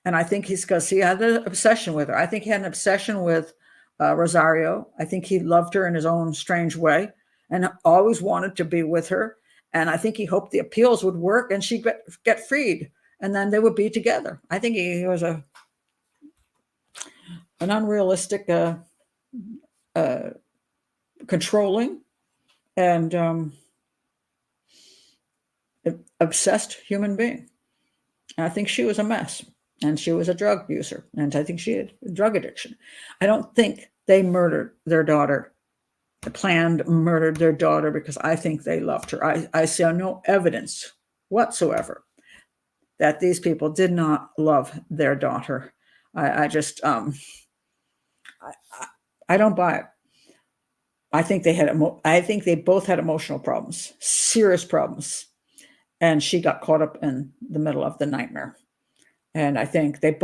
And I think he's because he had an obsession with her. I think he had an obsession with Rosario. I think he loved her in his own strange way and always wanted to be with her. And I think he hoped the appeals would work and she'd get freed, and then they would be together. I think he was an unrealistic, controlling, and obsessed human being. And I think she was a mess, and she was a drug user, and I think she had drug addiction. I don't think they murdered their daughter, murdered their daughter, because I think they loved her. I see no evidence whatsoever that these people did not love their daughter. I just, I don't buy it. I think they both had emotional problems, serious problems. And she got caught up in the middle of the nightmare. And I think the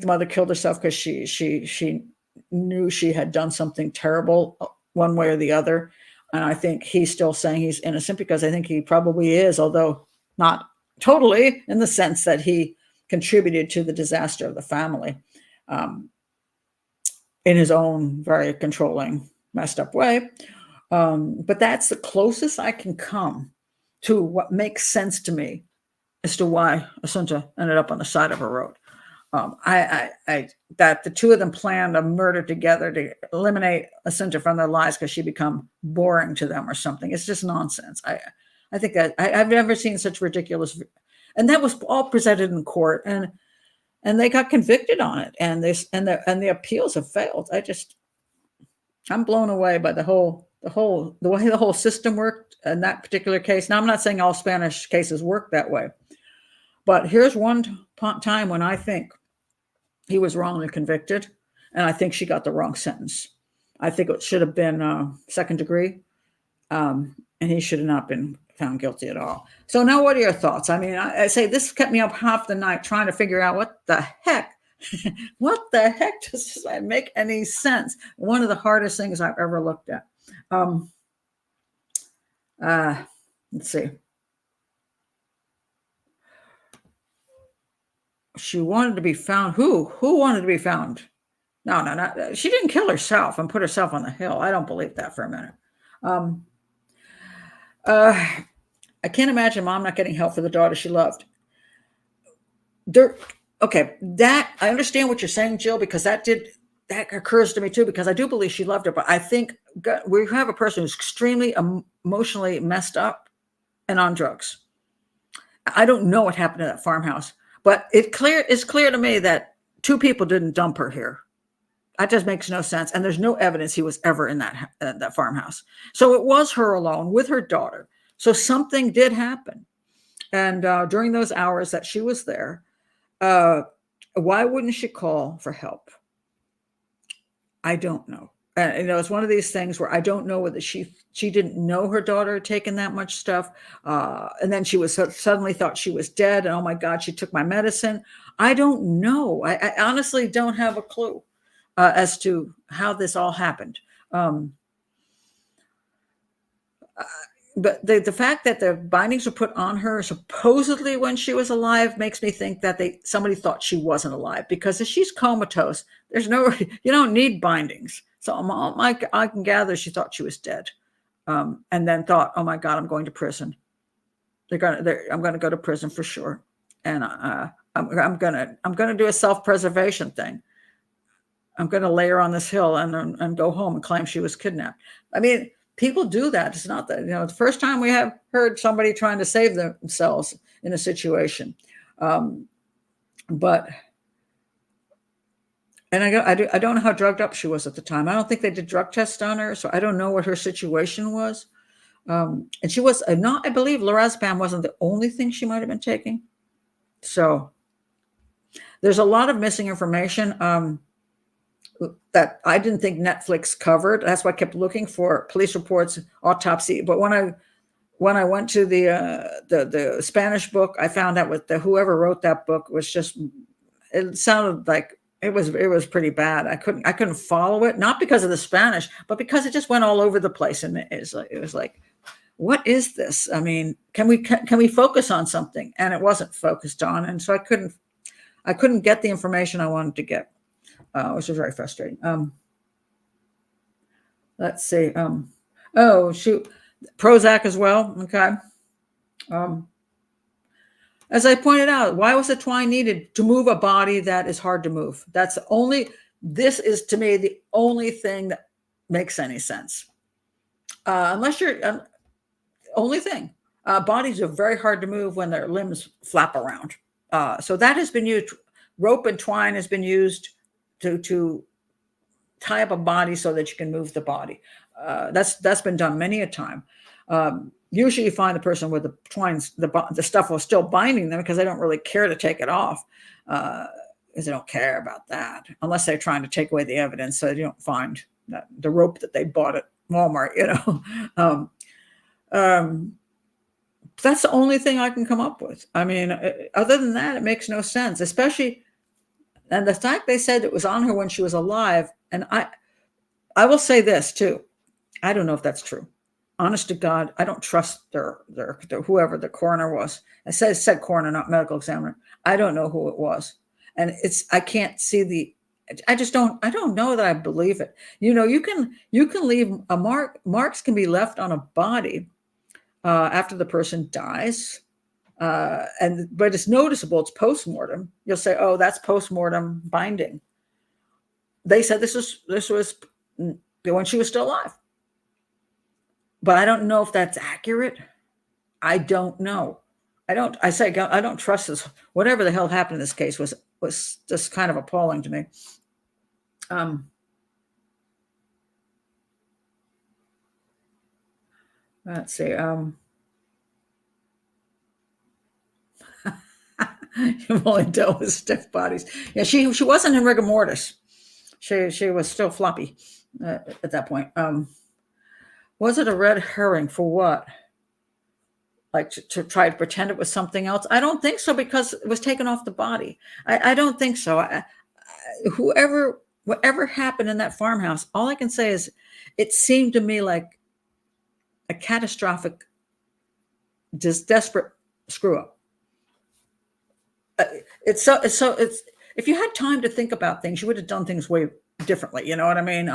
mother killed herself because she knew she had done something terrible one way or the other. And I think he's still saying he's innocent, because I think he probably is, although not totally, in the sense that he contributed to the disaster of the family in his own very controlling, messed up way. But that's the closest I can come to what makes sense to me as to why Asunta ended up on the side of a road. That the two of them planned a murder together to eliminate Asunta from their lives because she become boring to them or something. It's just nonsense. I think that I've never seen such ridiculous, and that was all presented in court, and they got convicted on it, and the appeals have failed. I'm blown away by the way the whole system worked in that particular case. Now, I'm not saying all Spanish cases work that way, but here's one time when I think he was wrongly convicted, and I think she got the wrong sentence. I think it should have been second degree, and he should have not been found guilty at all. So now, what are your thoughts? I mean, I say this kept me up half the night trying to figure out what the heck does this make any sense? One of the hardest things I've ever looked at. Let's see. She wanted to be found. Who wanted to be found? No. She didn't kill herself and put herself on the hill. I don't believe that for a minute. I can't imagine mom not getting help for the daughter she loved. there, okay, that I understand what you're saying, Jill, because that occurs to me too, because I do believe she loved her, but I think we have a person who's extremely emotionally messed up and on drugs. I don't know what happened to that farmhouse, but it's clear to me that two people didn't dump her here. That just makes no sense, and there's no evidence he was ever in that farmhouse. So it was her alone with her daughter. So something did happen, and during those hours that she was there, why wouldn't she call for help? I don't know. It's one of these things where I don't know whether she didn't know her daughter had taken that much stuff, and then she was suddenly thought she was dead, and oh my God, she took my medicine. I don't know. I honestly don't have a clue as to how this all happened. But the fact that the bindings were put on her supposedly when she was alive makes me think that somebody thought she wasn't alive, because if she's comatose, there's no, you don't need bindings. So I can gather she thought she was dead, and then thought, oh my God, I'm going to prison. I'm going to go to prison for sure, and I'm going to do a self-preservation thing. I'm going to lay her on this hill and go home and claim she was kidnapped. I mean, people do that. It's not that, the first time we have heard somebody trying to save themselves in a situation. But, and I don't know how drugged up she was at the time. I don't think they did drug tests on her, so I don't know what her situation was. And she was not, I believe lorazepam wasn't the only thing she might've been taking. So there's a lot of missing information that I didn't think Netflix covered. That's why I kept looking for police reports, autopsy. But when I went to the Spanish book, I found out with whoever wrote that book was just, it sounded like it was pretty bad. I couldn't follow it, not because of the Spanish, but because it just went all over the place. And it was like, what is this? I mean, can we focus on something? And it wasn't focused on, and so I couldn't get the information I wanted to get. Which was very frustrating. Let's see. Oh, shoot. Prozac as well. Okay. As I pointed out, why was the twine needed? To move a body that is hard to move. This is to me the only thing that makes any sense. Unless you're, only thing. Bodies are very hard to move when their limbs flap around. So that has been used. Rope and twine has been used to tie up a body so that you can move the body. That's been done many a time. Usually you find the person with the twines, the stuff was still binding them because they don't really care to take it off, because they don't care about that unless they're trying to take away the evidence. So you don't find the rope that they bought at Walmart, that's the only thing I can come up with. I mean, other than that, it makes no sense, especially. And the fact they said it was on her when she was alive. And I will say this too. I don't know if that's true. Honest to God, I don't trust their whoever the coroner was. It said coroner, not medical examiner. I don't know who it was. And I can't see I don't know that I believe it. You can leave a marks can be left on a body after the person dies. But it's noticeable. It's post-mortem. You'll say, "Oh, that's post-mortem binding." They said this was when she was still alive, but I don't know if that's accurate. I don't know. I don't trust this. Whatever the hell happened in this case was just kind of appalling to me. Let's see. You've only dealt with stiff bodies. Yeah, she wasn't in rigor mortis. She was still floppy at that point. Was it a red herring for what? Like to try to pretend it was something else? I don't think so, because it was taken off the body. I don't think so. Whatever happened in that farmhouse, all I can say is it seemed to me like a catastrophic, just desperate screw up. It's if you had time to think about things, you would have done things way differently. You know what I mean?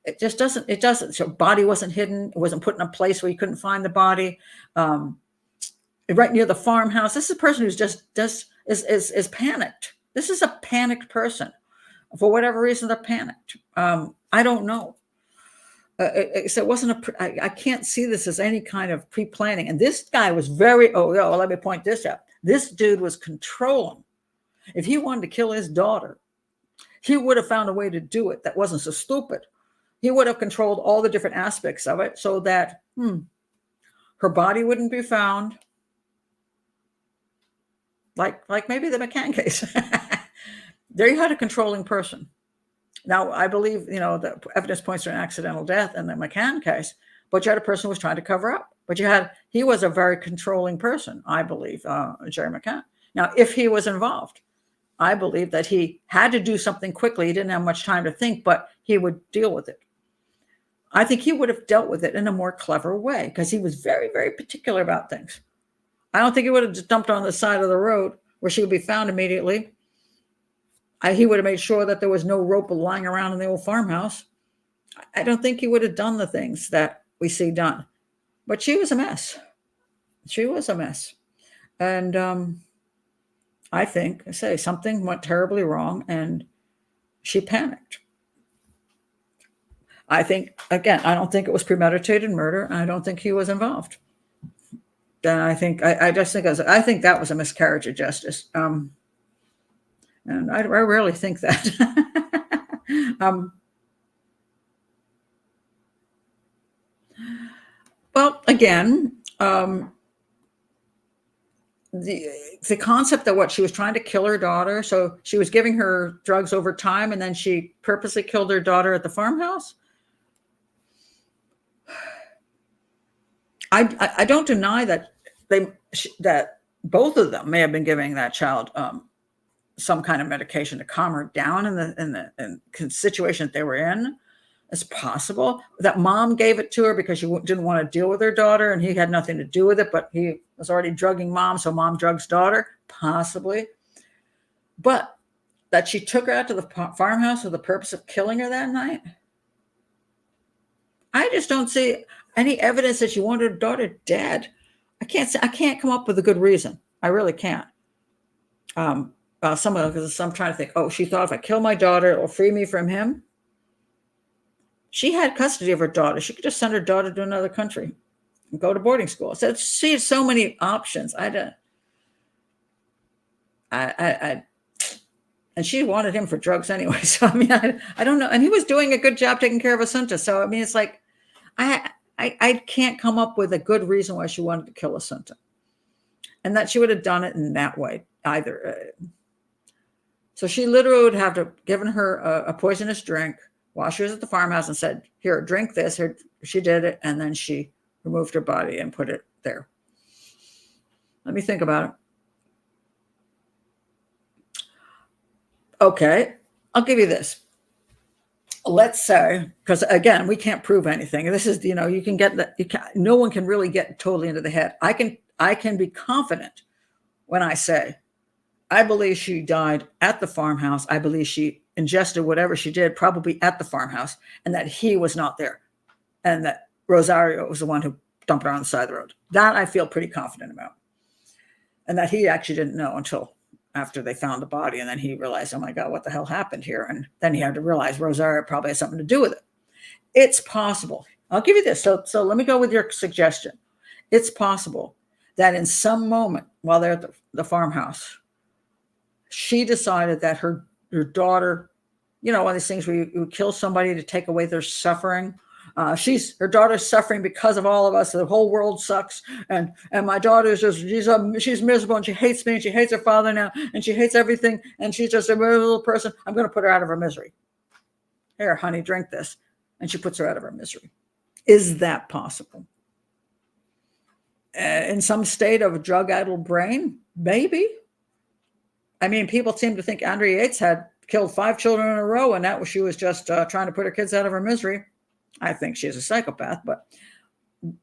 It just doesn't. So body wasn't hidden. It wasn't put in a place where you couldn't find the body. Right near the farmhouse. This is a person who's just is panicked. This is a panicked person. For whatever reason, they're panicked. I don't know. So it wasn't I can't see this as any kind of pre-planning. And this guy was very, let me point this out. This dude was controlling. If he wanted to kill his daughter, he would have found a way to do it that wasn't so stupid. He would have controlled all the different aspects of it so that her body wouldn't be found. Like maybe the McCann case. There you had a controlling person. Now, I believe, the evidence points to an accidental death in the McCann case, but you had a person who was trying to cover up. But he was a very controlling person, I believe, Jerry McCann. Now, if he was involved, I believe that he had to do something quickly. He didn't have much time to think, but he would deal with it. I think he would have dealt with it in a more clever way because he was very, very particular about things. I don't think he would have just dumped her on the side of the road where she would be found immediately. He would have made sure that there was no rope lying around in the old farmhouse. I don't think he would have done the things that we see done. But she was a mess. She was a mess. And I think, something went terribly wrong and she panicked. I think, again, I don't think it was premeditated murder. I don't think he was involved. And I think, I think that was a miscarriage of justice. And I rarely think that. Well, again, the concept that she was trying to kill her daughter, so she was giving her drugs over time, and then she purposely killed her daughter at the farmhouse. I don't deny that that both of them may have been giving that child some kind of medication to calm her down in the situation that they were in. It's possible that mom gave it to her because she didn't want to deal with her daughter and he had nothing to do with it, but he was already drugging mom, so mom drugs daughter, possibly. But that she took her out to the farmhouse for the purpose of killing her that night, I just don't see any evidence that she wanted her daughter dead. I can't come up with a good reason. I really can't. Because I'm trying to think, she thought if I kill my daughter, it will free me from him. She had custody of her daughter. She could just send her daughter to another country and go to boarding school. So she had so many options. And she wanted him for drugs anyway. So, I don't know. And he was doing a good job taking care of Asunta. So, it's like, I can't come up with a good reason why she wanted to kill Asunta. And that she would have done it in that way either. So she literally would have to given her a poisonous drink while she was at the farmhouse and said, here, drink this. Here, she did it. And then she removed her body and put it there. Let me think about it. Okay, I'll give you this. Let's say, because again, we can't prove anything. This is, you can get that. No one can really get totally into the head. I can be confident when I say, I believe she died at the farmhouse. I believe she ingested whatever she did, probably at the farmhouse, and that he was not there, and that Rosario was the one who dumped her on the side of the road. That I feel pretty confident about, and that he actually didn't know until after they found the body, and then he realized, oh my God, what the hell happened here? And then he had to realize Rosario probably had something to do with it. It's possible. I'll give you this. So let me go with your suggestion. It's possible that in some moment while they're at the farmhouse, she decided that her daughter, one of these things where you kill somebody to take away their suffering. Her daughter's suffering because of all of us. The whole world sucks, and my daughter's just she's miserable, and she hates me, and she hates her father now, and she hates everything, and she's just a miserable person. I'm going to put her out of her misery. Here, honey, drink this, and she puts her out of her misery. Is that possible? In some state of a drug-addled brain, maybe. People seem to think Andrea Yates had killed 5 children in a row, and she was just trying to put her kids out of her misery. I think she's a psychopath, but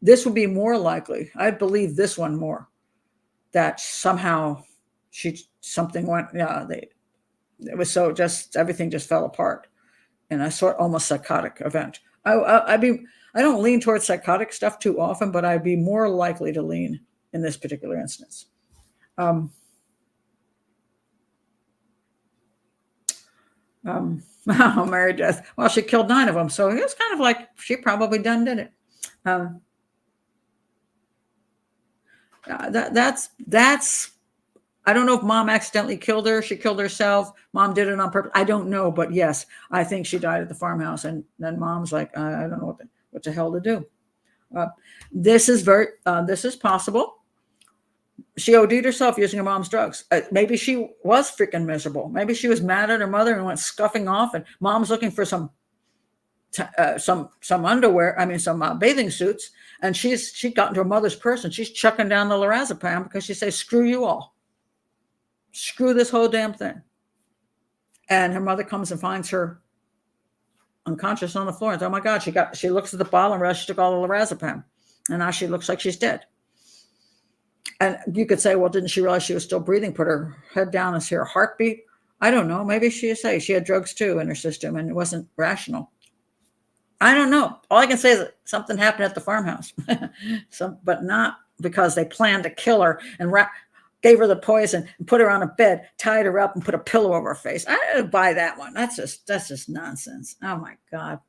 this would be more likely. I believe this one more, that somehow something went. It was so just everything just fell apart in a almost psychotic event. I don't lean towards psychotic stuff too often, but I'd be more likely to lean in this particular instance. Mary Death. Well, she killed 9 of them, so it was kind of like she probably done did it. Um, that's. I don't know if mom accidentally killed her. She killed herself. Mom did it on purpose. I don't know, but yes, I think she died at the farmhouse. And then mom's like, I don't know what the hell to do. Uh, this is this is possible. She OD'd herself using her mom's drugs. Maybe she was freaking miserable. Maybe she was mad at her mother and went scuffing off. And mom's looking for some underwear. I mean, some bathing suits. And she got into her mother's purse and she's chucking down the lorazepam because she says, "Screw you all. Screw this whole damn thing." And her mother comes and finds her unconscious on the floor. And oh my God, she looks at the bottle and realizes she took all the lorazepam. And now she looks like she's dead. And you could say, well, didn't she realize she was still breathing? Put her head down and see her heartbeat. I don't know. Maybe she had drugs too in her system and it wasn't rational. I don't know. All I can say is that something happened at the farmhouse, but not because they planned to kill her and gave her the poison and put her on a bed, tied her up and put a pillow over her face. I didn't buy that one. That's just nonsense. Oh my God.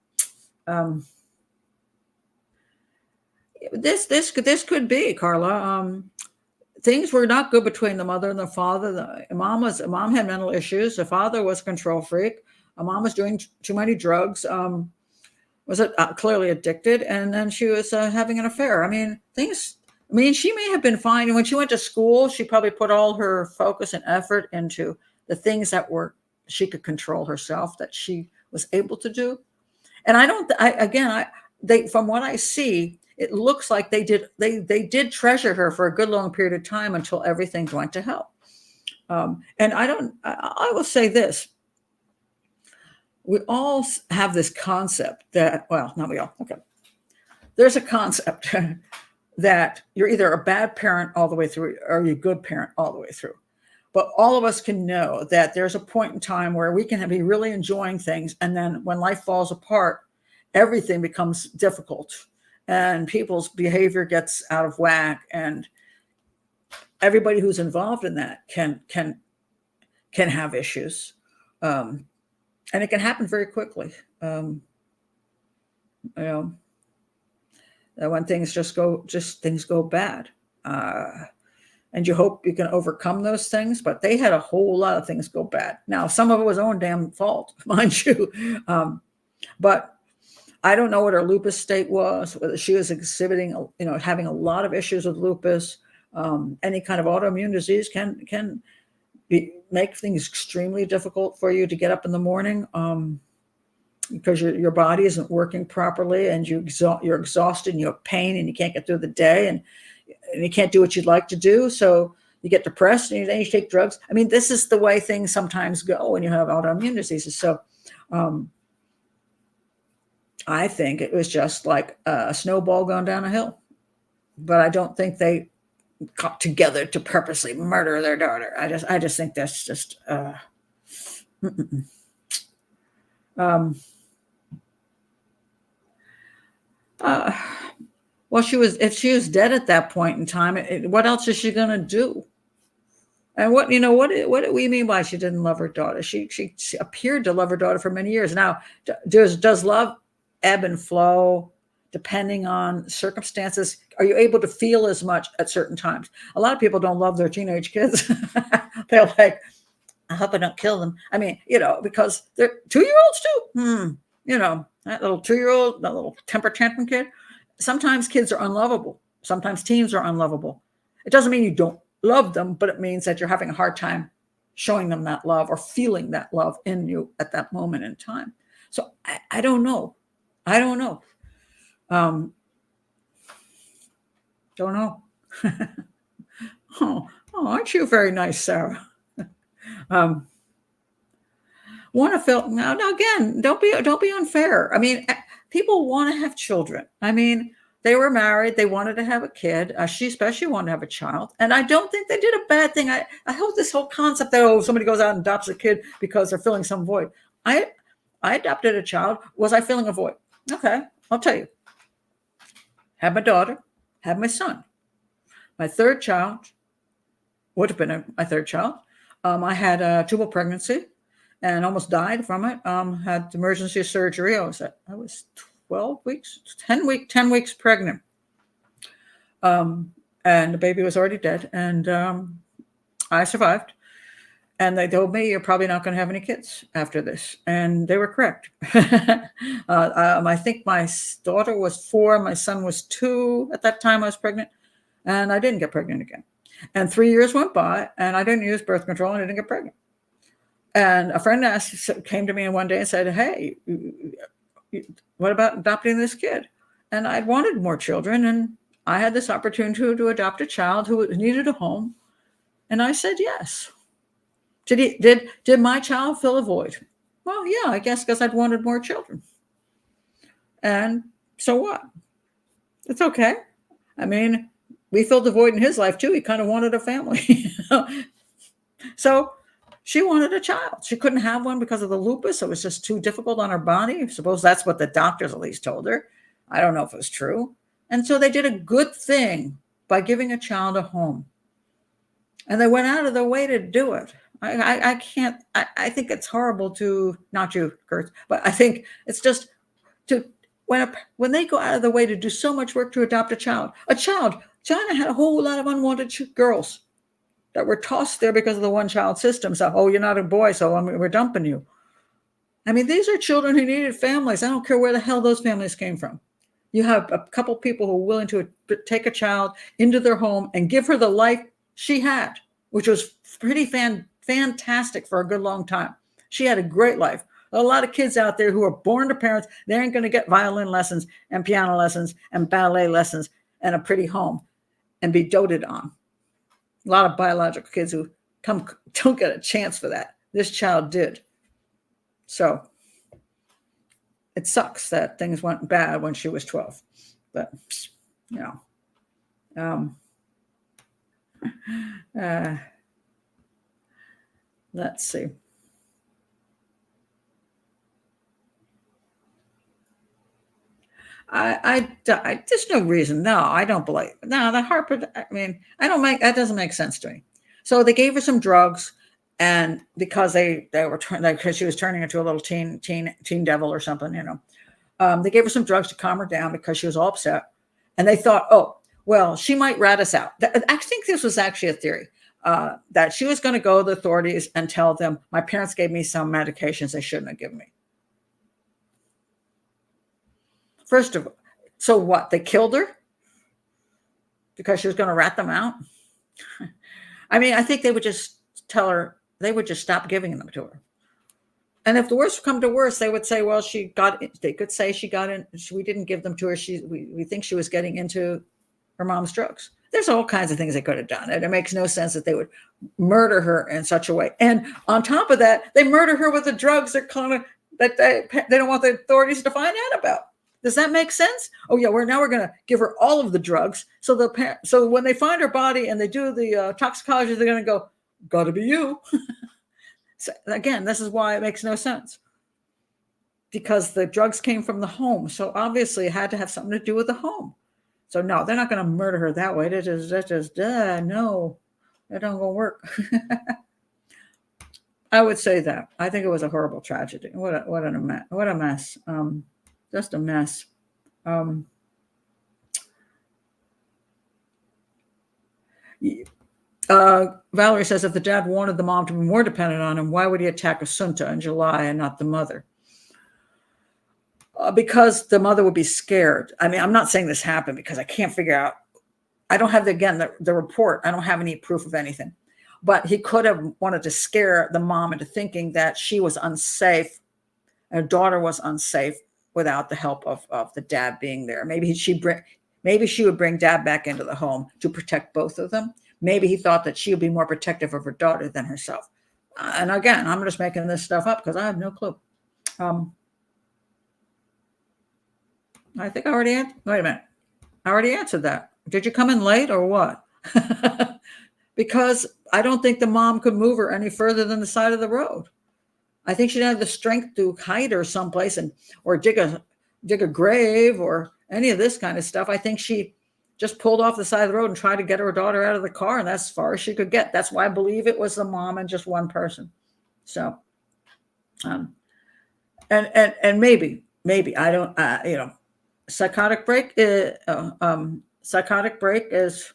This could be, Carla. Things were not good between the mother and the father. The mom had mental issues. The father was a control freak. Mom was doing too many drugs. Was clearly addicted, and then she was having an affair. I mean, she may have been fine. And when she went to school, she probably put all her focus and effort into the things that she could control herself, that she was able to do. And from what I see, it looks like they did treasure her for a good long period of time until everything went to hell. And I will say this. We all have this concept that, well, not we all, okay. There's a concept that you're either a bad parent all the way through or you're a good parent all the way through. But all of us can know that there's a point in time where we can be really enjoying things. And then when life falls apart, everything becomes difficult and people's behavior gets out of whack. And everybody who's involved in that can have issues. And it can happen very quickly. When things things go bad. And you hope you can overcome those things, but they had a whole lot of things go bad. Now, some of it was her own damn fault, mind you. But I don't know what her lupus state was, whether she was exhibiting, having a lot of issues with lupus. Any kind of autoimmune disease can make things extremely difficult for you to get up in the morning because your body isn't working properly and you're exhausted and you have pain and you can't get through the day and you can't do what you'd like to do. So you get depressed and then you take drugs. I mean, this is the way things sometimes go when you have autoimmune diseases. So I think it was just like a snowball going down a hill. But I don't think they got together to purposely murder their daughter. I just think that's just well, if she was dead at that point in time, what else is she going to do? And what do we mean by she didn't love her daughter? She appeared to love her daughter for many years. Now, does love ebb and flow depending on circumstances? Are you able to feel as much at certain times? A lot of people don't love their teenage kids. They're like, I hope I don't kill them. I mean, because they're 2-year-olds too. That little 2-year-old, that little temper tantrum kid. Sometimes kids are unlovable. Sometimes teens are unlovable. It doesn't mean you don't love them, but it means that you're having a hard time showing them that love or feeling that love in you at that moment in time. So I don't know. Don't know. Oh, aren't you very nice, Sarah? Want to feel now again? Don't be unfair. I mean, people want to have children. I mean, they were married. They wanted to have a kid. She especially wanted to have a child, and I don't think they did a bad thing. I hope this whole concept that somebody goes out and adopts a kid because they're filling some void. I adopted a child. Was I filling a void? Okay, I'll tell you. Had my daughter, had my son. My third child would have been my third child. I had a tubal pregnancy, and almost died from it. Had emergency surgery. I was 12 weeks, 10 weeks pregnant. And the baby was already dead. And I survived. And they told me, you're probably not going to have any kids after this. And they were correct. I think my daughter was 4. My son was 2 at that time I was pregnant. And I didn't get pregnant again. And 3 years went by, and I didn't use birth control, and I didn't get pregnant. And a friend came to me one day and said, hey, what about adopting this kid? And I wanted more children, and I had this opportunity to adopt a child who needed a home. And I said yes. Did my child fill a void? Well, yeah, I guess because I'd wanted more children. And so what? It's okay. I mean, we filled the void in his life too. He kind of wanted a family. So she wanted a child. She couldn't have one because of the lupus. It was just too difficult on her body. I suppose that's what the doctors at least told her. I don't know if it was true. And so they did a good thing by giving a child a home. And they went out of their way to do it. I think it's horrible to, not you, Kurt, but I think it's just when they go out of the way to do so much work to adopt a child. China had a whole lot of unwanted girls that were tossed there because of the one-child system. So, oh, you're not a boy, so we're dumping you. I mean, these are children who needed families. I don't care where the hell those families came from. You have a couple people who are willing to take a child into their home and give her the life she had, which was pretty fantastic for a good long time. She had a great life. A lot of kids out there who are born to parents, they ain't going to get violin lessons and piano lessons and ballet lessons and a pretty home and be doted on. A lot of biological kids who don't get a chance for that. This child did. So it sucks that things went bad when she was 12. But, you know, let's see. There's no reason. No, I don't believe. No, the Harper. I mean, that doesn't make sense to me. So they gave her some drugs, and because because she was turning into a little teen devil or something, they gave her some drugs to calm her down because she was all upset, and they thought, oh, well, she might rat us out. I think this was actually a theory that she was going to go to the authorities and tell them, my parents gave me some medications they shouldn't have given me. First of all, so what? They killed her because she was going to rat them out? I mean, I think they would just tell her, they would just stop giving them to her. And if the worst come to worst, they would say, well, they could say she got in, we didn't give them to her. We think she was getting into her mom's drugs. There's all kinds of things they could have done. And it makes no sense that they would murder her in such a way. And on top of that, they murder her with the drugs that they don't want the authorities to find out about. Does that make sense? Oh yeah, we're going to give her all of the drugs. So when they find her body and they do the toxicology, they're going to go, got to be you. So again, this is why it makes no sense, because the drugs came from the home. So obviously it had to have something to do with the home. So no, they're not going to murder her that way. No, that don't gonna work. I would say that. I think it was a horrible tragedy. What a mess. Just a mess. Valerie says, if the dad wanted the mom to be more dependent on him, why would he attack Asunta in July and not the mother? Because the mother would be scared. I mean, I'm not saying this happened because I can't figure out. I don't have the report. I don't have any proof of anything. But he could have wanted to scare the mom into thinking that she was unsafe, her daughter was unsafe, without the help of the dad being there. Maybe she would bring dad back into the home to protect both of them. Maybe he thought that she would be more protective of her daughter than herself. And again, I'm just making this stuff up because I have no clue. I think I already answered. Wait a minute. I already answered that. Did you come in late or what? Because I don't think the mom could move her any further than the side of the road. I think she didn't have the strength to hide her someplace or dig a grave or any of this kind of stuff. I think she just pulled off the side of the road and tried to get her daughter out of the car, and that's as far as she could get. That's why I believe it was the mom and just one person. So Um, and maybe I don't, psychotic break is, psychotic break is,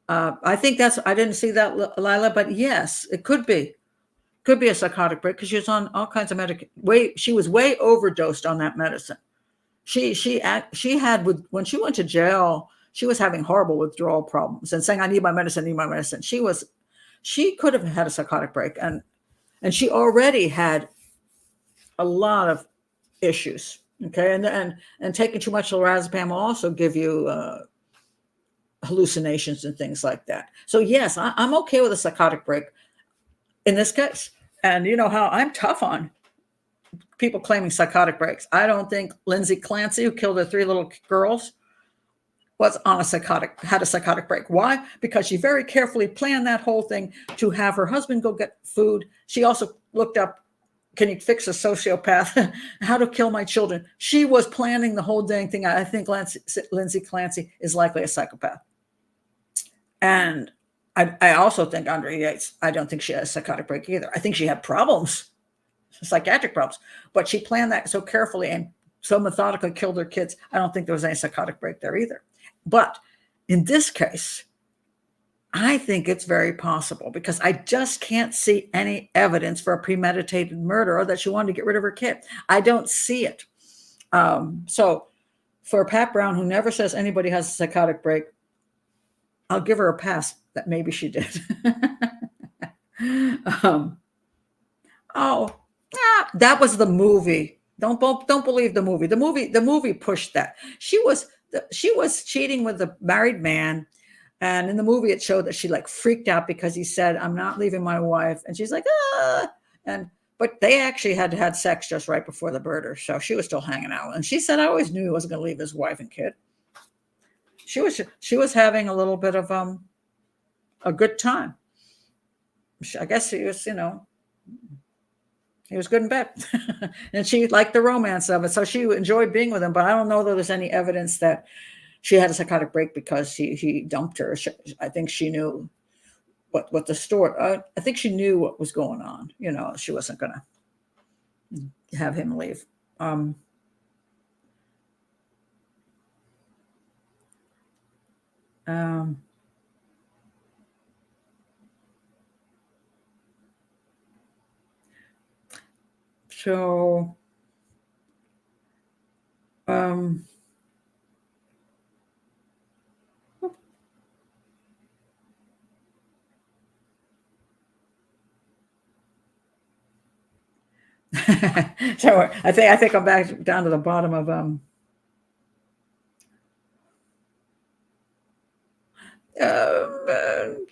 I think that's, I didn't see that, Lila, but yes, it could be a psychotic break because she was on all kinds of she was way overdosed on that medicine. She had, when she went to jail, she was having horrible withdrawal problems and saying, I need my medicine, I need my medicine. She could have had a psychotic break, and she already had a lot of issues. Okay. And taking too much lorazepam will also give you hallucinations and things like that. So yes, I'm okay with a psychotic break in this case. And you know how I'm tough on people claiming psychotic breaks. I don't think Lindsay Clancy, who killed her 3 little girls, had a psychotic break. Why? Because she very carefully planned that whole thing to have her husband go get food. She also looked up, can you fix a sociopath? How to kill my children. She was planning the whole dang thing. I think Lindsay Clancy is likely a psychopath. And I also think Andrea Yates, I don't think she had a psychotic break either. I think she had problems, psychiatric problems, but she planned that so carefully and so methodically killed her kids. I don't think there was any psychotic break there either. But in this case, I think it's very possible because I just can't see any evidence for a premeditated murder or that she wanted to get rid of her kid. I don't see it. So for Pat Brown, who never says anybody has a psychotic break, I'll give her a pass that maybe she did. That was the movie. Don't believe the movie. The movie pushed that. She was cheating with a married man. And in the movie, it showed that she like freaked out because he said, I'm not leaving my wife. And she's like, ah. But they actually had sex just right before the murder. So she was still hanging out. And she said, I always knew he wasn't going to leave his wife and kid. She was having a little bit of a good time. I guess he was, he was good in bed. And she liked the romance of it. So she enjoyed being with him. But I don't know that there's any evidence that she had a psychotic break because he dumped her. I think she knew what the story. I think she knew what was going on. She wasn't going to have him leave. So, so I think I'm back down to the bottom of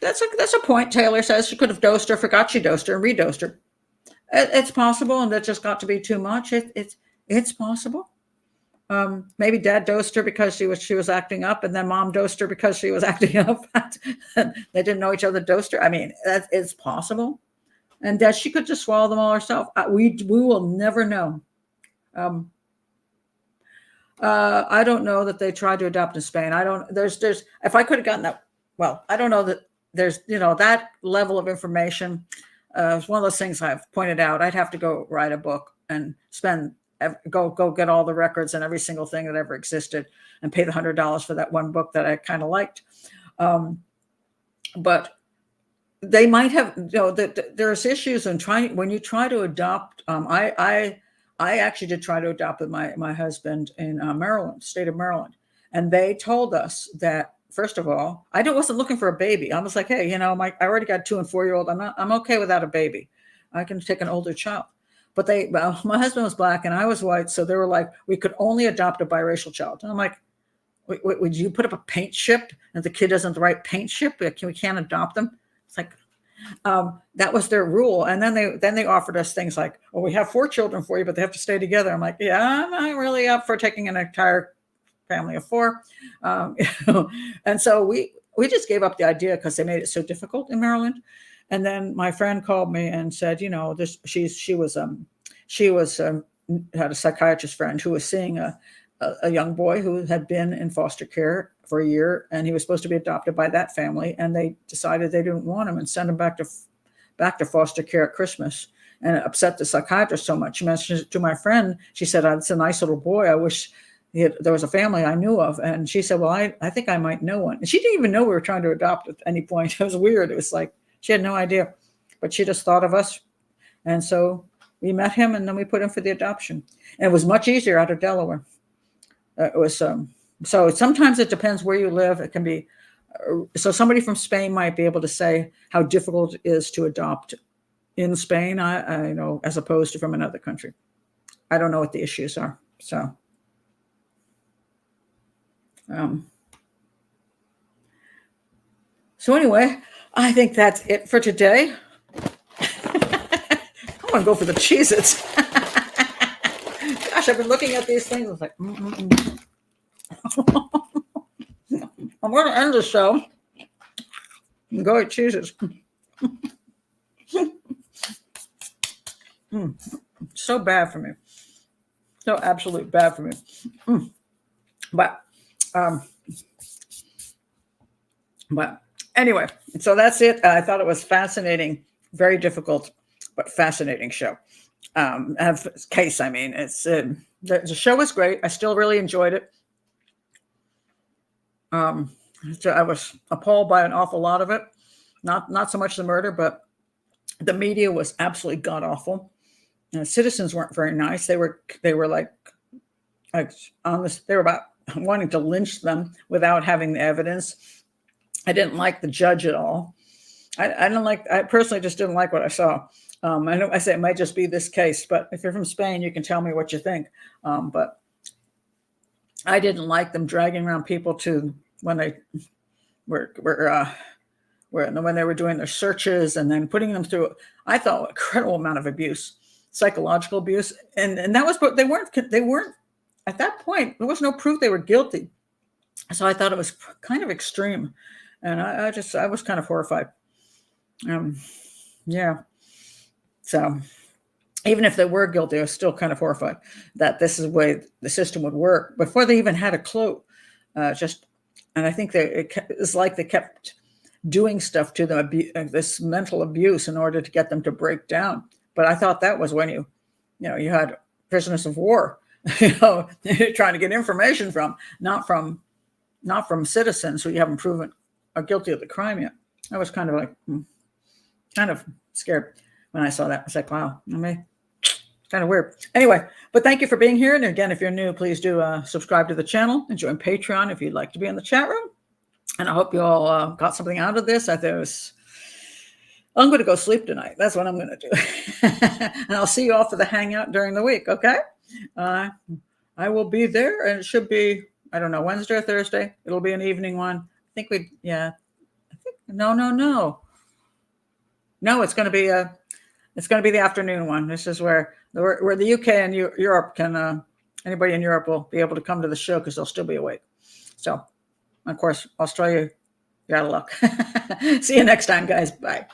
that's a point. Taylor says she could have dosed her, forgot she dosed her, and redosed her. It's possible, and that just got to be too much. It's possible. Maybe Dad dosed her because she was acting up, and then Mom dosed her because she was acting up. They didn't know each other. Dosed her. I mean, that is possible. And Dad, she could just swallow them all herself. We will never know. I don't know that they tried to adopt in Spain. I don't. There's. If I could have gotten that. Well, I don't know that there's. That level of information. It's one of those things I've pointed out. I'd have to go write a book and go get all the records and every single thing that ever existed and pay the $100 for that one book that I kind of liked. But they might have, there's issues in when you try to adopt. I actually did try to adopt with my husband in Maryland, state of Maryland. And they told us that, first of all, I wasn't looking for a baby. I was like, hey, I already got 2 and 4-year-old. I'm okay without a baby. I can take an older child. But my husband was Black and I was white. So they were like, we could only adopt a biracial child. And I'm like, would you put up a paint chip and the kid doesn't the right paint chip? We can't adopt them. It's like, that was their rule. And then they offered us things like, oh, we have 4 children for you, but they have to stay together. I'm like, yeah, I'm not really up for taking an entire family of 4. And so we just gave up the idea because they made it so difficult in Maryland. And then my friend called me and said, she had a psychiatrist friend who was seeing a young boy who had been in foster care for a year, and he was supposed to be adopted by that family, and they decided they didn't want him and sent him back to foster care at Christmas. and it upset the psychiatrist so much. She mentioned it to my friend. She said, "Oh, it's a nice little boy. I wish there was a family I knew of." And she said, "Well, I think I might know one." And she didn't even know we were trying to adopt at any point. It was weird. It was like she had no idea, but she just thought of us. And so we met him, and then we put him for the adoption. And it was much easier out of Delaware. It was so sometimes it depends where you live. It can be so somebody from Spain might be able to say how difficult it is to adopt in Spain. I know, as opposed to from another country. I don't know what the issues are. So anyway, I think that's it for today. I want to go for the Cheez-Its. Gosh, I've been looking at these things. I was like, I'm going to end the show and go eat Cheez-Its. So bad for me. So absolutely bad for me. But anyway, so that's it. I thought it was fascinating, very difficult, but fascinating show. Case, I mean, it's the show was great. I still really enjoyed it. So I was appalled by an awful lot of it. Not so much the murder, but the media was absolutely god awful. Citizens weren't very nice. They were like on this. They were about wanting to lynch them without having the evidence. I didn't like the judge at all. I personally just didn't like what I saw. I know I say it might just be this case, but if you're from Spain, you can tell me what you think. But I didn't like them dragging around people to when they were when they were doing their searches and then putting them through, I thought, an incredible amount of abuse, psychological abuse, and that was what they weren't at that point. There was no proof they were guilty, so I thought it was kind of extreme, and I was kind of horrified. Yeah. So even if they were guilty, I was still kind of horrified that this is the way the system would work before they even had a clue. And I think it's like they kept doing stuff to them, this mental abuse, in order to get them to break down. But I thought that was when you had prisoners of war, trying to get information from, not from citizens who you haven't proven are guilty of the crime yet. I was kind of like, kind of scared when I saw that. I was like, wow, it's kind of weird. Anyway, but thank you for being here. And again, if you're new, please do subscribe to the channel and join Patreon if you'd like to be in the chat room. And I hope you all got something out of this. I'm going to go sleep tonight. That's what I'm going to do. And I'll see you all for the hangout during the week, okay? I will be there, and it should be, I don't know, Wednesday or Thursday. It'll be an evening one. No, it's going to be the afternoon one. This is where the UK and Europe can, anybody in Europe will be able to come to the show because they'll still be awake. So, of course, Australia, you're out of luck. See you next time, guys. Bye.